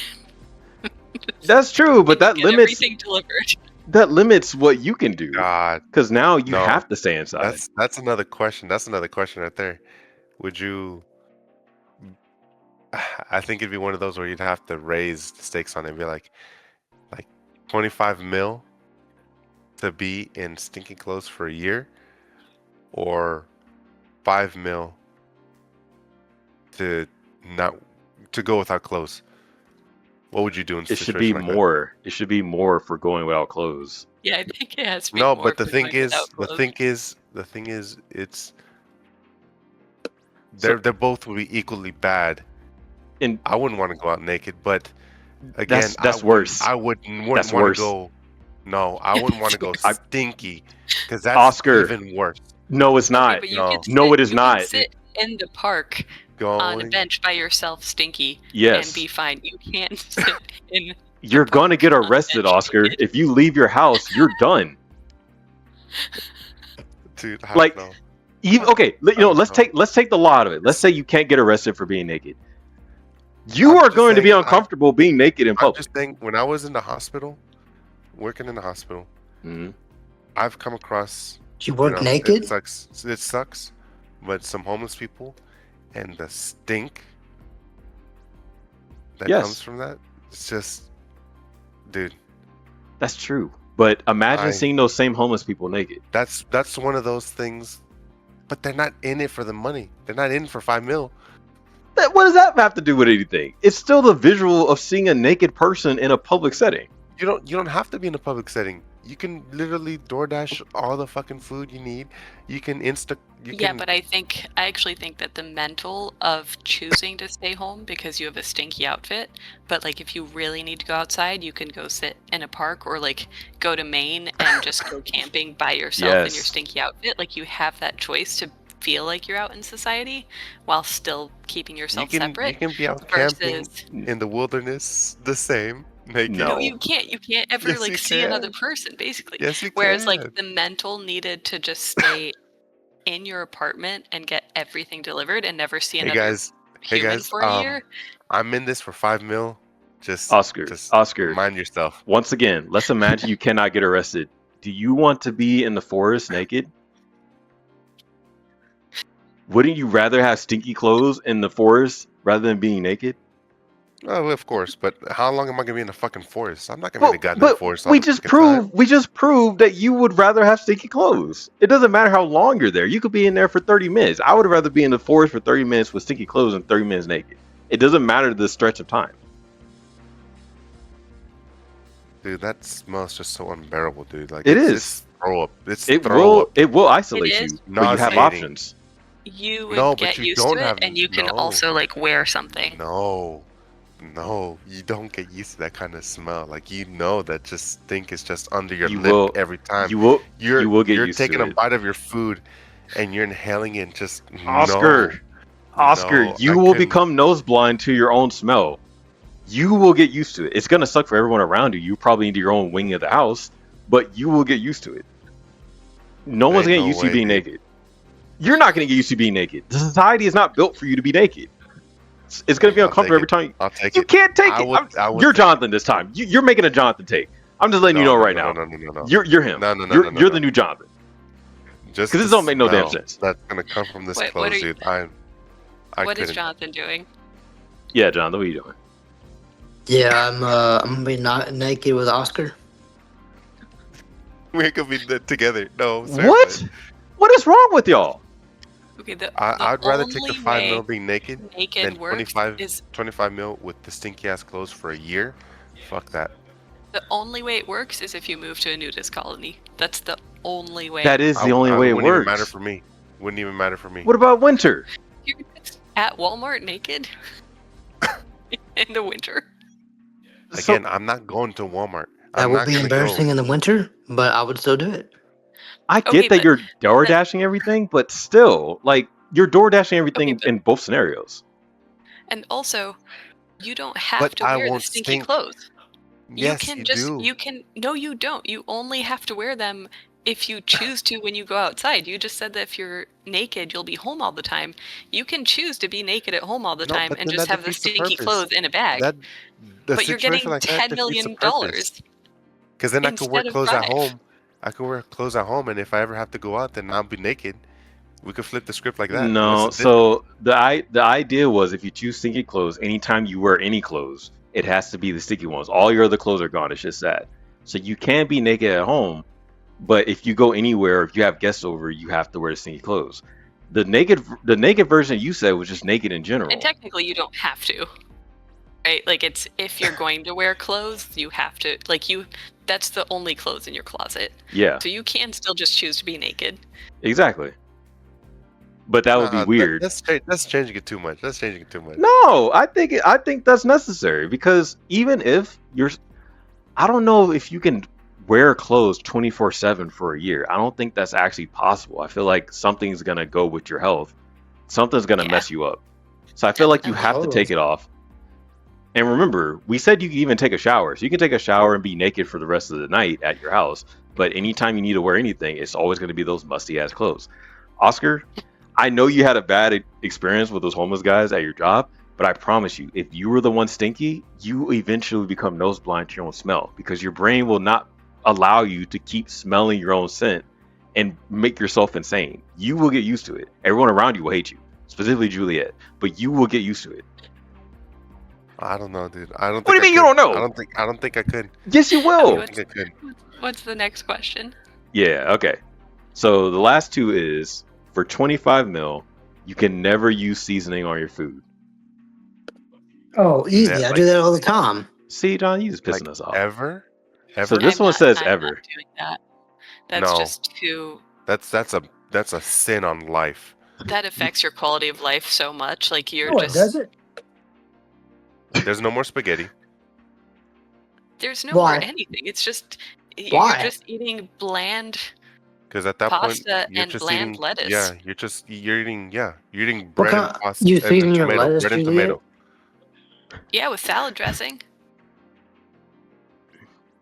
That's true, but that Get limits everything delivered. that limits what you can do. God, Because now you No. have to stay inside. that's another question. That's another question right there. Would you? I think it'd be one of those where you'd have to raise the stakes on it. And be like 25 mil to be in stinky clothes for a year, or 5 mil to go without clothes. What would you do in a It should be situation like more. It should be more for going without clothes. Yeah, I think it has to that? be No, more but the for thing going is, without the clothes. thing is, it's they're both would be equally bad. And I wouldn't want to go out naked, but again, that's worse. I wouldn't That's want worse. to go. No, I wouldn't want to go I- stinky because that's Oscar. even worse. No, it's Okay, not. but you No. could No, it is you not. Could sit in the park on a Going. bench by yourself, stinky, Yes. and be fine. You can't sit in. You're gonna get park on a arrested, bench Oscar. naked. If you leave your house, you're done. Dude, I Like, don't know. Okay, let's take the law out of it. Let's say you can't get arrested for being naked. You I'm are just going to be saying, uncomfortable being naked in I'm public. just saying, when I was in the hospital, working in the hospital, Mhm. I've come across. Did you work It naked? sucks, but some homeless people and the stink that Yes. comes from that, it's just, dude. That's true. But imagine I- seeing those same homeless people naked. That's one of those things, but they're not in it for the money. They're not in for 5 mil. What does that have to do with anything? It's still the visual of seeing a naked person in a public setting. You don't have to be in a public setting. You can literally DoorDash all the fucking food you need. You can But I actually think that the mental of choosing to stay home because you have a stinky outfit, but like if you really need to go outside, you can go sit in a park or like go to Maine and just go camping by yourself in your Yes. stinky outfit. Like you have that choice to feel like you're out in society while still keeping yourself you separate. can be out camping versus in the wilderness the same naked. No. no, you can't. You can't ever Yes, like you see another can. person, basically. Yes, you Whereas can. like the mental needed to just stay in your apartment and get everything delivered and never see Hey another guys, human for a year. I'm in this for 5 mil. Just Oscar, mind yourself. once again, let's imagine you cannot get arrested. Do you want to be in the forest naked? Wouldn't you rather have stinky clothes in the forest rather than being naked? Oh, of course, but how long am I gonna be in the fucking forest? I'm not gonna be in the goddamn But forest all the fucking time. we just proved that you would rather have stinky clothes. It doesn't matter how long you're there. You could be in there for 30 minutes. I would rather be in the forest for 30 minutes with stinky clothes than 30 minutes naked. It doesn't matter the stretch of time. Dude, that smell's just so unbearable, dude. Like It it's, is. It's throw up. It's throw up. It will isolate It you, is. but you have Nauseating. options. You would No, but get you used don't to it, have- and you can no. also like wear something. No, you don't get used to that kind of smell. Like you know that just stink is just under your You lip will- every time. You will get You're used to taking a it. bite of your food, and you're inhaling it. And just Oscar, no, you I will couldn't. become nose blind to your own smell. You will get used to it. It's gonna suck for everyone around you. You probably need your own wing of the house, but you will get used to it. No one's Ain't getting no used to way, being dude. naked. You're not gonna get used to being naked. The society is not built for you to be naked. It's gonna be I'll uncomfortable every take time. I'll take You it. can't take I it. would- I would You're take it. Jonathan this time. You're making a Jonathan take. I'm just letting you know right now. No. You're him. No. You're No. the new Jonathan. Just 'Cause this the don't make no damn smell sense. That's gonna come from this What clothes, are you- dude. I What is couldn't. Jonathan doing? Yeah, Jonathan, what are you doing? Yeah, I'm gonna be not naked with Oscar. We could be together. No, seriously. What? What is wrong with y'all? Okay, the I'd rather take the only 5 mil way being naked naked than works 25 is 25 mil with the stinky ass clothes for a year. Fuck that. the only way it works is if you move to a nudist colony. That's the only way. That is the only way it wouldn't even works. matter for me. Wouldn't even matter for me. What about winter? You're just at Walmart naked in the winter. Again, I'm not going to Walmart. That I'm would not be gonna embarrassing go. in the winter, but I would still do it. I get Okay, that but- you're door dashing everything, but still, like you're door dashing everything but- in both scenarios. And also, you don't have But to I wear the won't stinky stink. clothes. Yes, you can do. you can no you don't. You only have to wear them if you choose to when you go outside. You just said that if you're naked, you'll be home all the time. You can choose to be naked at home all the No, time but and then just that have the defeats the stinky purpose. clothes in a bag. That the But you're situation getting like that $10 defeats million. the purpose. Because then I could wear instead of clothes at 5. home. I could wear clothes at home, and if I ever have to go out, then I'll be naked. We could flip the script like that. No, What's the difference? so the idea was if you choose stinky clothes, anytime you wear any clothes, it has to be the sticky ones. All your other clothes are gone. It's just that. So you can be naked at home, but if you go anywhere, if you have guests over, you have to wear the stinky clothes. The naked version you said was just naked in general. And technically, you don't have to. Right? Like it's if you're going to wear clothes, you have to that's the only clothes in your closet. Yeah, So you can still just choose to be naked. exactly. But that would be weird. That's changing it too much. That's changing it too much. No, I think that's necessary because even if I don't know if you can wear clothes 24/7 for a year. I don't think that's actually possible. I feel like something's gonna go with your health. Something's gonna Yeah. mess you up. So I feel like you have to take it off. And remember, we said you can even take a shower. So you can take a shower and be naked for the rest of the night at your house. But anytime you need to wear anything, it's always going to be those musty ass clothes. Oscar, I know you had a bad experience with those homeless guys at your job, but I promise you, if you were the one stinky, you eventually become nose blind to your own smell because your brain will not allow you to keep smelling your own scent and make yourself insane. You will get used to it. Everyone around you will hate you, specifically Juliet, but you will get used to it. I don't know, dude. I don't. What do you think mean I you could. don't know? I don't think I could. Yes, you I will. don't think I could. What's the next question? Yeah, okay. So the last two is for 25 mil, you can never use seasoning on your food. Oh, easy. Yeah, I do that all the time. See, John, you just pissing Like, us off. Ever? So this one says ever. Not doing that. That's No. just too. That's a sin on life. That affects your quality of life so much. Like you're Oh, it just. does it? There's no more spaghetti. There's no Why? more anything. It's just Why? you're just eating bland. Because at that Pasta point, you're and just bland eating. lettuce. Yeah, you're eating. Yeah, you're eating What bread and kind- pasta. you and season your tomato, lettuce, bread and Juliet? tomato. Yeah, with salad dressing.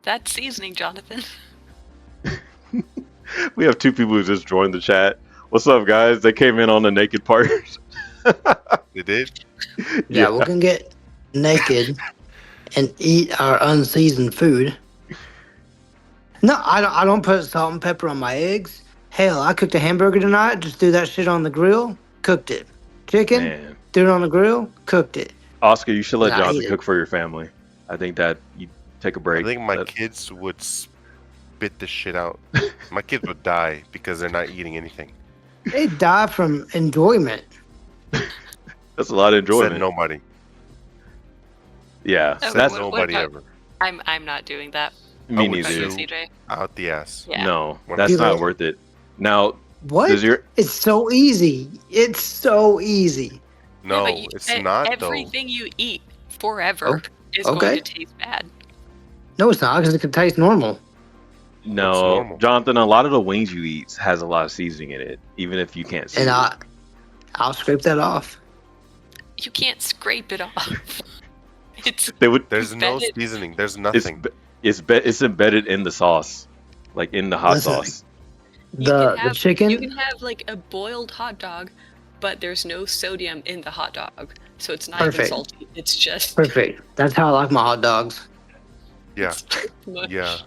That's seasoning, Jonathan. We have two people who just joined the chat. What's up, guys? They came in on the naked part. They did. Yeah, we can get naked and eat our unseasoned food. No, I don't put salt and pepper on my eggs. Hell, I cooked a hamburger tonight. Just threw that shit on the grill. cooked it. Chicken, Man. threw it on the grill, cooked it. Oscar, you should let And I Johnson ate it. cook for your family. I think that you take a break. I think my kids would spit this shit out. My kids would die because they're not eating anything. They die from enjoyment. That's a lot of enjoyment. Said nobody. Yeah, Oh, Said that's what nobody about- ever. I'm not doing that. me I would neither. sue. CJ. Out the ass. Yeah. No, When that's I- not worth it. Now, What? does your It's so easy. It's so easy. No, Yeah, but it's not though. Everything you eat forever is okay. going to taste bad. No, it's not because it can taste normal. no, normal? Jonathan? A lot of the wings you eat has a lot of seasoning in it, even if you can't see And it. I'll scrape that off. You can't scrape it off. It's They would. There's no embedded- seasoning. There's It's nothing. it's embedded in the sauce, like in the hot Listen, sauce. you The can have, chicken. You can have like a boiled hot dog, but there's no sodium in the hot dog, so it's not even Perfect. salty. It's just Perfect. That's how I like my hot dogs. Yeah, mush. yeah,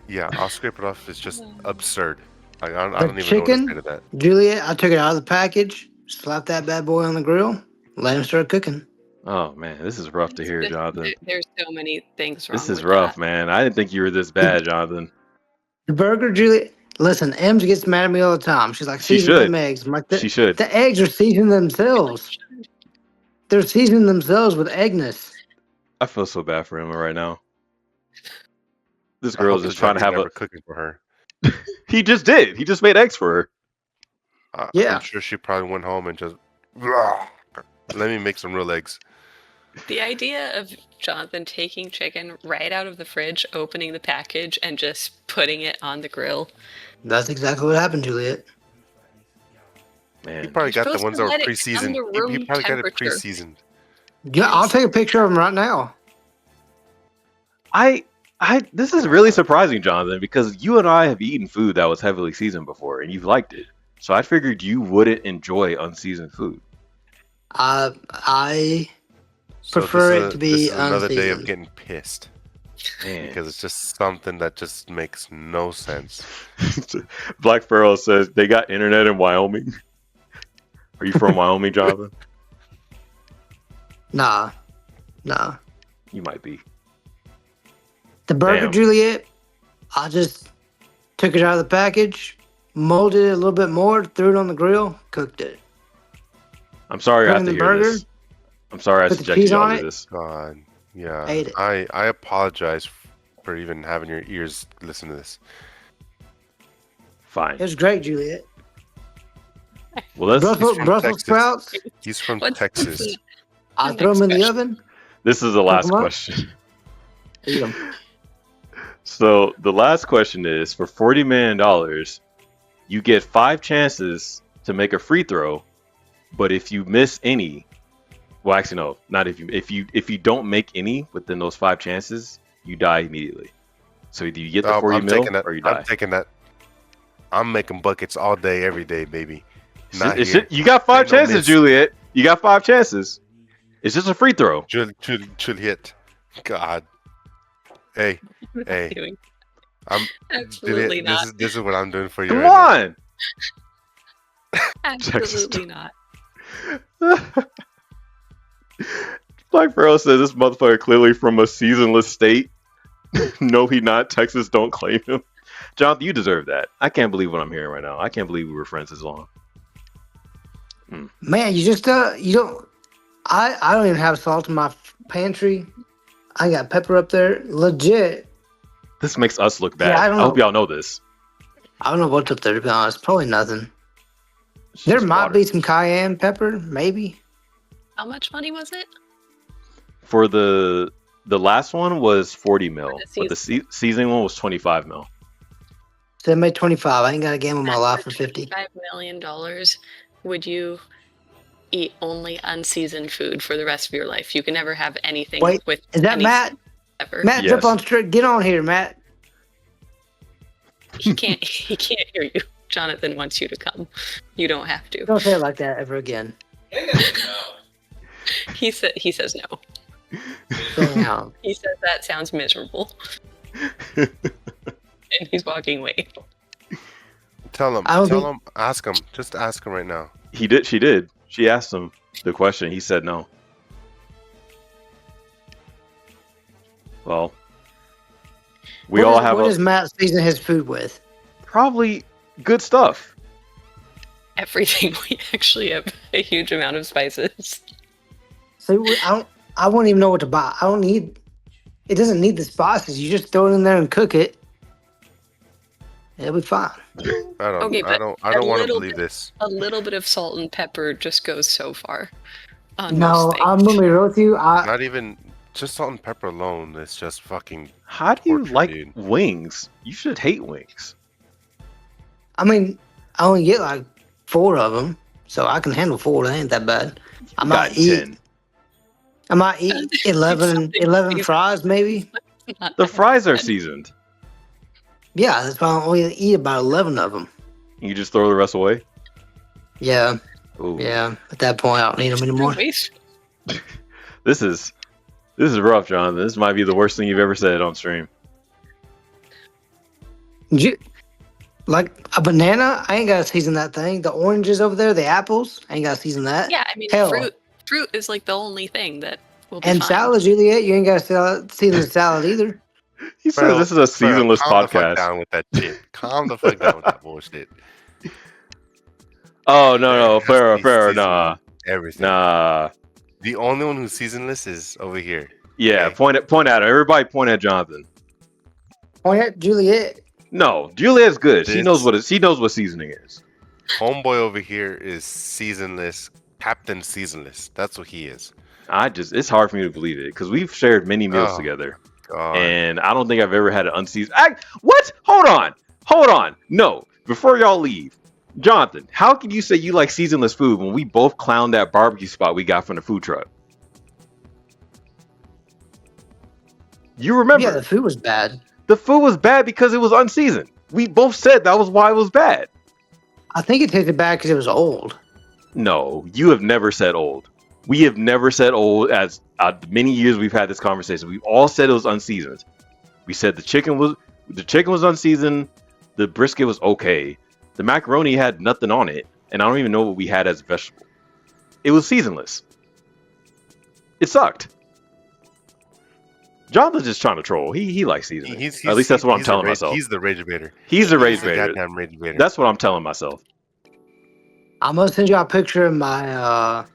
yeah. I'll scrape it off. It's just absurd. I don't The even know what to chicken? say to that. Juliet, I took it out of the package, slapped that bad boy on the grill, let him start cooking. Oh man, this is rough to hear, Jonathan. There's so many things wrong. This is with rough, that. man. I didn't think you were this bad, Jonathan. The burger, Juliet. Listen, Ems gets mad at me all the time. She's like, She season should. them eggs. I'm like, She should. The eggs are seasoning themselves. They're seasoning themselves with eggness. I feel so bad for Emma right now. This I girl's hope just the trying to judge have never a. cooking for her. He just did. He just made eggs for her. Yeah. I'm sure she probably went home and just let me make some real eggs. The idea of Jonathan taking chicken right out of the fridge, opening the package, and just putting it on the grill. That's exactly what happened, Juliet. He Man, probably You're got the supposed ones to that were let it come pre-seasoned. to He room probably got it temperature. pre-seasoned. Yeah, I'll take a picture of them right now. this is really surprising, Jonathan, because you and I have eaten food that was heavily seasoned before, and you've liked it. So I figured you wouldn't enjoy unseasoned food. I So Prefer this it is to be this is another day of unseasoned. getting pissed Man. because it's just something that just makes no sense. Black Pharaoh says they got internet in Wyoming. Are you from Wyoming, Jonathan? nah. You might be. The burger, Damn. Juliet. I just took it out of the package, molded it a little bit more, threw it on the grill, cooked it. I'm sorry I Put have in to the hear burger, this. I'm sorry I put the subjected cheese y'all on to it. this. God, yeah. Ate it. I apologize for even having your ears listen to this. Fine. It was great, Juliet. Well, let's. Brussels, from Brussels Texas. sprouts. He's from What's Texas. the- I throw them in the Next oven. This is the last 'em up. question. Eat 'em. So the last question is for $40 million, you get 5 chances to make a free throw, but if you miss any, well, actually no, not if you don't make any within those 5 chances, you die immediately. So either you get the 40 I'm mil taking that. or you die. I'm taking that. I'm making buckets all day, every day, baby. It's Not just- here. you got 5 Ain't no chances, miss. Juliet. You got 5 chances. It's just a free throw. Juliet. God. Hey, hey. Doing? I'm Absolutely Juliet, not. This is what I'm doing for you. Come right on. Absolutely not. Black Pharaoh says this motherfucker clearly from a seasonless state. No, he not. Texas don't claim him. Jonathan, you deserve that. I can't believe what I'm hearing right now. I can't believe we were friends this long. Man, you just you don't. I don't even have salt in my pantry. I got pepper up there. Legit. This makes us look bad. Yeah, I I don't hope know. y'all know this. I don't know what's up there to be honest. Probably nothing. It's There just might water. be some cayenne pepper, maybe. How much money was it? For the last one was 40 mil, For the but the seasoning one was 25 mil. So I made 25. I ain't got a game of my life for 50. $5 million. Would you eat only unseasoned food for the rest of your life? You can never have anything Wait, with Is that any Matt? ever. Matt, Yes. jump on straight. Get on here, Matt. He can't. He can't hear you. Jonathan wants you to come. You don't have to. Don't say it like that ever again. He says no. Damn. He says that sounds miserable. And he's walking away. Tell him. Tell him. Ask him. Just ask him right now. He did. She did. She asked him the question. He said no. Well, we all have. What does Matt season his food with? Probably good stuff. Everything. We actually have a huge amount of spices. So I won't even know what to buy. I don't need. It doesn't need the spices. You just throw it in there and cook it. It'll be fine. I don't want to believe this. A little bit of salt and pepper just goes so far. No, I'm gonna be real with you. Not even just salt and pepper alone. It's just fucking. How do you torture, like dude. wings? You should hate wings. I mean, I only get like 4 of them, so I can handle 4. That ain't that bad. I might eat 11 fries, maybe. The fries are seasoned. Yeah, that's why I only eat about 11 of them. You just throw the rest away? Yeah. Ooh. Yeah. At that point, I don't need them anymore. This is rough, John. This might be the worst thing you've ever said on stream. Like a banana, I ain't gotta season that thing. The oranges over there, the apples, I ain't gotta season that. Yeah, I mean, fruit is like the only thing that will be and fine. salad, Juliet, you ain't gotta season the salad either. He says this is a seasonless calm podcast. The fuck down with that shit. Calm the fuck down with that bullshit. Oh no, fair, nah. Everything. Nah. The only one who's seasonless is over here. Yeah, okay? point at her. Everybody point at Johnathan. Point at Juliet. No, Juliet's good. She knows what seasoning is. Homeboy over here is seasonless, Captain Seasonless. That's what he is. It's hard for me to believe it because we've shared many meals together. God. And I don't think I've ever had an unseasoned. What? Hold on. No, before y'all leave, Johnathan, how can you say you like seasonless food when we both clowned that barbecue spot we got from the food truck? You remember? Yeah, the food was bad. The food was bad because it was unseasoned. We both said that was why it was bad. I think it tasted bad because it was old. No, you have never said old. We have never said old as many years we've had this conversation. We've all said it was unseasoned. We said the chicken was unseasoned. The brisket was okay. The macaroni had nothing on it, and I don't even know what we had as a vegetable. It was seasonless. It sucked. Jonathan's just trying to troll. He likes seasoning. At least that's what I'm telling myself. He's the rage baiter. He's the rage baiter. Goddamn rage baiter. That's what I'm telling myself. I'm gonna send you a picture of my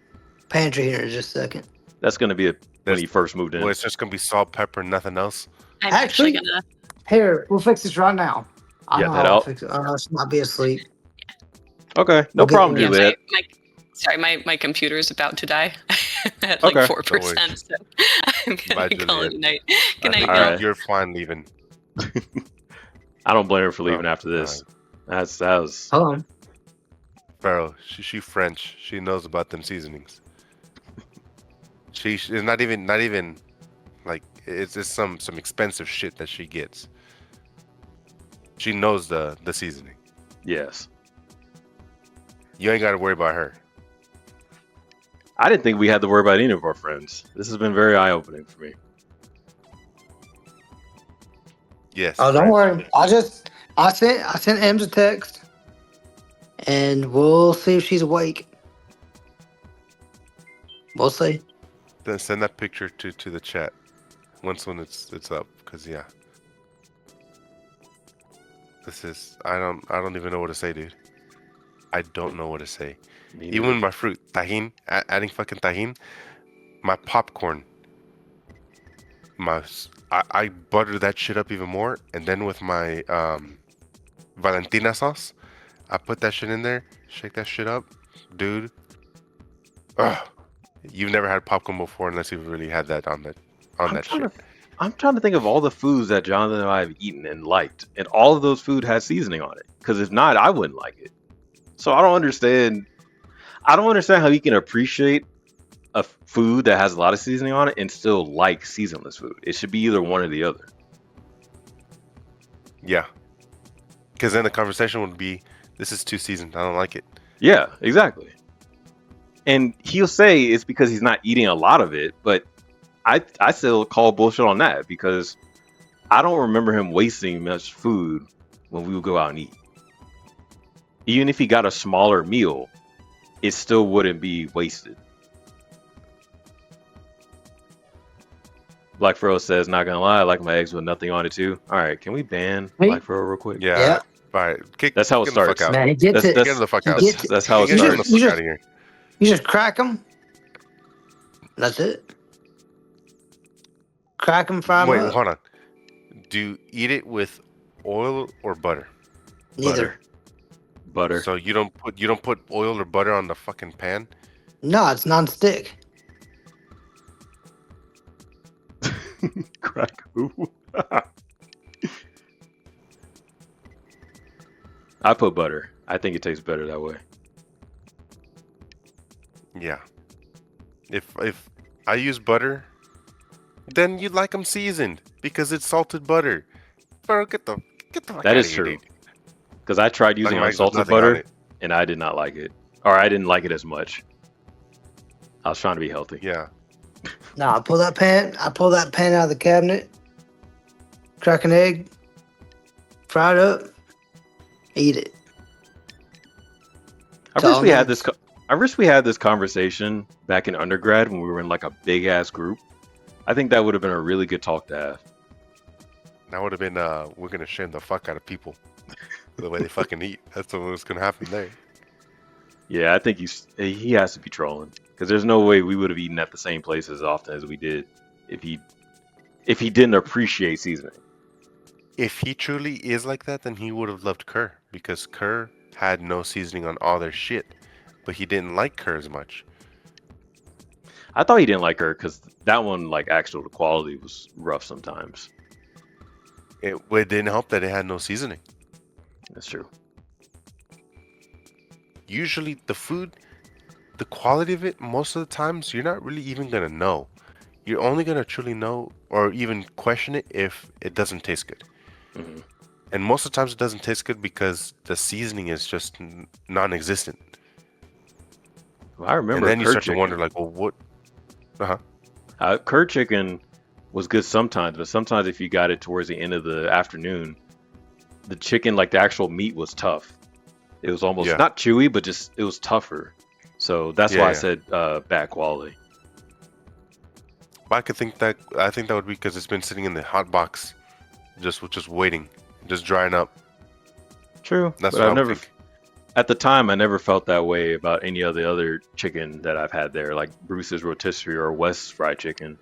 pantry here in just a second. That's gonna be when he first moved in. Well, it's just gonna be salt, pepper, and nothing else. I'm actually gonna. Here, we'll fix this right now. Get that out. Fix it. She might be asleep. Okay, no problem, Juliet. My computer is about to die at like 4%. So I'm gonna call it a night. Good night, right. You're fine leaving. I don't blame her for leaving after this. That was. Hold on. Pharaoh, she French. She knows about them seasonings. She's not even like it's just some expensive shit that she gets. She knows the seasoning. Yes. You ain't got to worry about her. I didn't think we had to worry about any of our friends. This has been very eye-opening for me. Yes. Oh, don't worry. I sent Ems a text, and we'll see if she's awake. We'll see. Then send that picture to the chat when it's up, because yeah. This is I don't even know what to say, dude. I don't know what to say. Even my fruit, tajin, adding fucking tajin, my popcorn, I butter that shit up even more, and then with my Valentina sauce, I put that shit in there, shake that shit up, dude. Ugh. You've never had popcorn before unless you've really had that on that shit. I'm trying to think of all the foods that Jonathan and I have eaten and liked, and all of those food has seasoning on it. Because if not, I wouldn't like it. So I don't understand how you can appreciate a food that has a lot of seasoning on it and still like seasonless food. It should be either one or the other. Yeah. Because then the conversation would be, this is too seasoned. I don't like it. Yeah, exactly. And he'll say it's because he's not eating a lot of it, but I still call bullshit on that because I don't remember him wasting much food when we would go out and eat. even if he got a smaller meal, it still wouldn't be wasted. Black Furrow says, not gonna lie, I like my eggs with nothing on it too. All right, can we ban Black Furrow real quick? Yeah. All right. That's how it starts. Man, he gets it. Get the fuck out. That's how it Get starts. the fuck out of here. You just crack them. That's it. Crack them, fry them Wait, up. hold on. Do you eat it with oil or butter? Neither. Butter. So you don't put oil or butter on the fucking pan? No, it's non-stick. Crack. I put butter. I think it tastes better that way. Yeah. If I use butter, then you'd like them seasoned because it's salted butter. Bro, get the fuck That out is of here, true. dude. Because I tried using Like, there's unsalted nothing on butter, it. and I did not like it. Or I didn't like it as much. I was trying to be healthy. Yeah. No, I pull that pan out of the cabinet, crack an egg, fry it up, eat it. I wish we had this conversation back in undergrad when we were in like a big ass group. I think that would have been a really good talk to have. That would have been we're gonna shame the fuck out of people. The way they fucking eat. That's what was gonna happen there. Yeah, I think he has to be trolling because there's no way we would have eaten at the same place as often as we did if he didn't appreciate seasoning. If he truly is like that, then he would have loved Kerr because Kerr had no seasoning on all their shit, but he didn't like Kerr as much. I thought he didn't like her because that one, like, actual quality was rough sometimes. It didn't help that it had no seasoning. That's true. Usually the food, the quality of it, most of the times you're not really even gonna know. You're only gonna truly know or even question it if it doesn't taste good. Mm-hmm. And most of the times it doesn't taste good because the seasoning is just non-existent. Well, I remember. And then you start chicken. to wonder, like, well, what? Curd chicken was good sometimes, but sometimes if you got it towards the end of the afternoon, the chicken, like the actual meat, was tough. It was almost not chewy, but just it was tougher. So that's why I said bad quality. But I think that would be because it's been sitting in the hot box, just waiting, just drying up. True. That's but what I've never. think. At the time, I never felt that way about any of the other chicken that I've had there, like Bruce's rotisserie or West's fried chicken.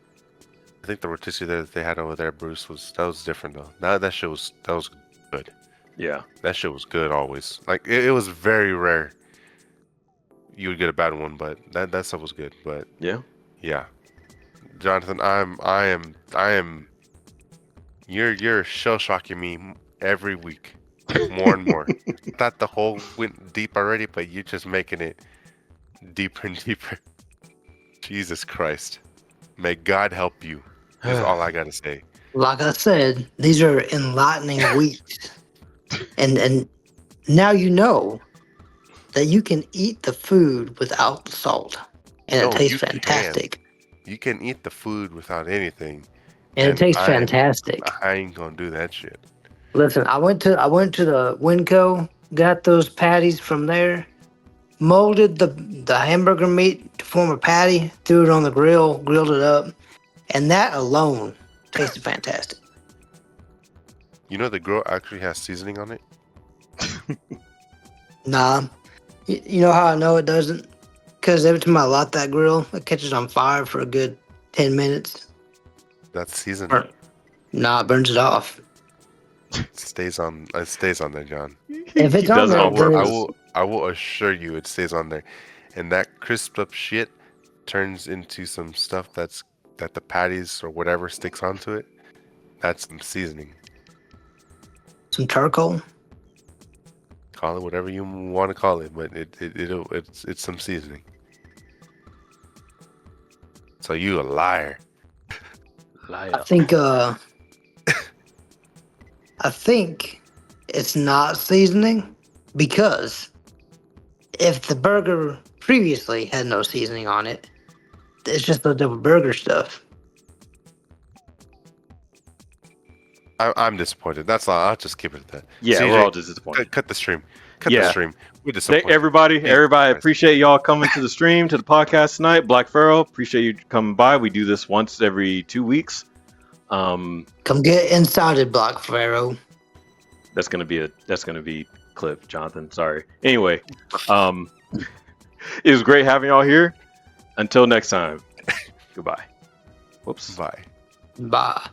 I think the rotisserie that they had over there, Bruce, was different though. That shit was good. Yeah, that shit was good always. Like it was very rare you would get a bad one, but that stuff was good. But yeah, Johnathan, I am. You're shell shocking me every week, more and more. Thought the hole went deep already, but you're just making it deeper and deeper. Jesus Christ, may God help you. Is all I gotta say. Like I said, these are enlightening weeks, and now you know that you can eat the food without salt, and it tastes fantastic. You can eat the food without anything, and it tastes fantastic. I ain't gonna do that shit. Listen, I went to the Winco, got those patties from there, molded the hamburger meat to form a patty, threw it on the grill, grilled it up, and that alone tasted fantastic. You know the grill actually has seasoning on it? Nah. You know how I know it doesn't? Because every time I light that grill, it catches on fire for a good 10 minutes. That's seasoning. Nah, it burns it off. It stays on there, John. If it's on there, I will assure you it stays on there. And that crisped up shit turns into some stuff that the patties or whatever sticks onto it. That's some seasoning. Some charcoal? Call it whatever you want to call it, but it's some seasoning. So you a liar. Liar. I think it's not seasoning because if the burger previously had no seasoning on it, it's just the double burger stuff. I'm disappointed. That's all. I'll just keep it at that. Yeah, CJ, we're all just disappointed. Cut the stream. cut the stream. We Thank everybody. Everybody, appreciate y'all coming to the stream, to the podcast tonight. Black Pharaoh, appreciate you coming by. We do this once every 2 weeks. Come get inside Black Pharaoh. That's gonna be clip, Jonathan. Sorry. Anyway, it was great having y'all here. Until next time. Goodbye. Whoops. Bye. Bye.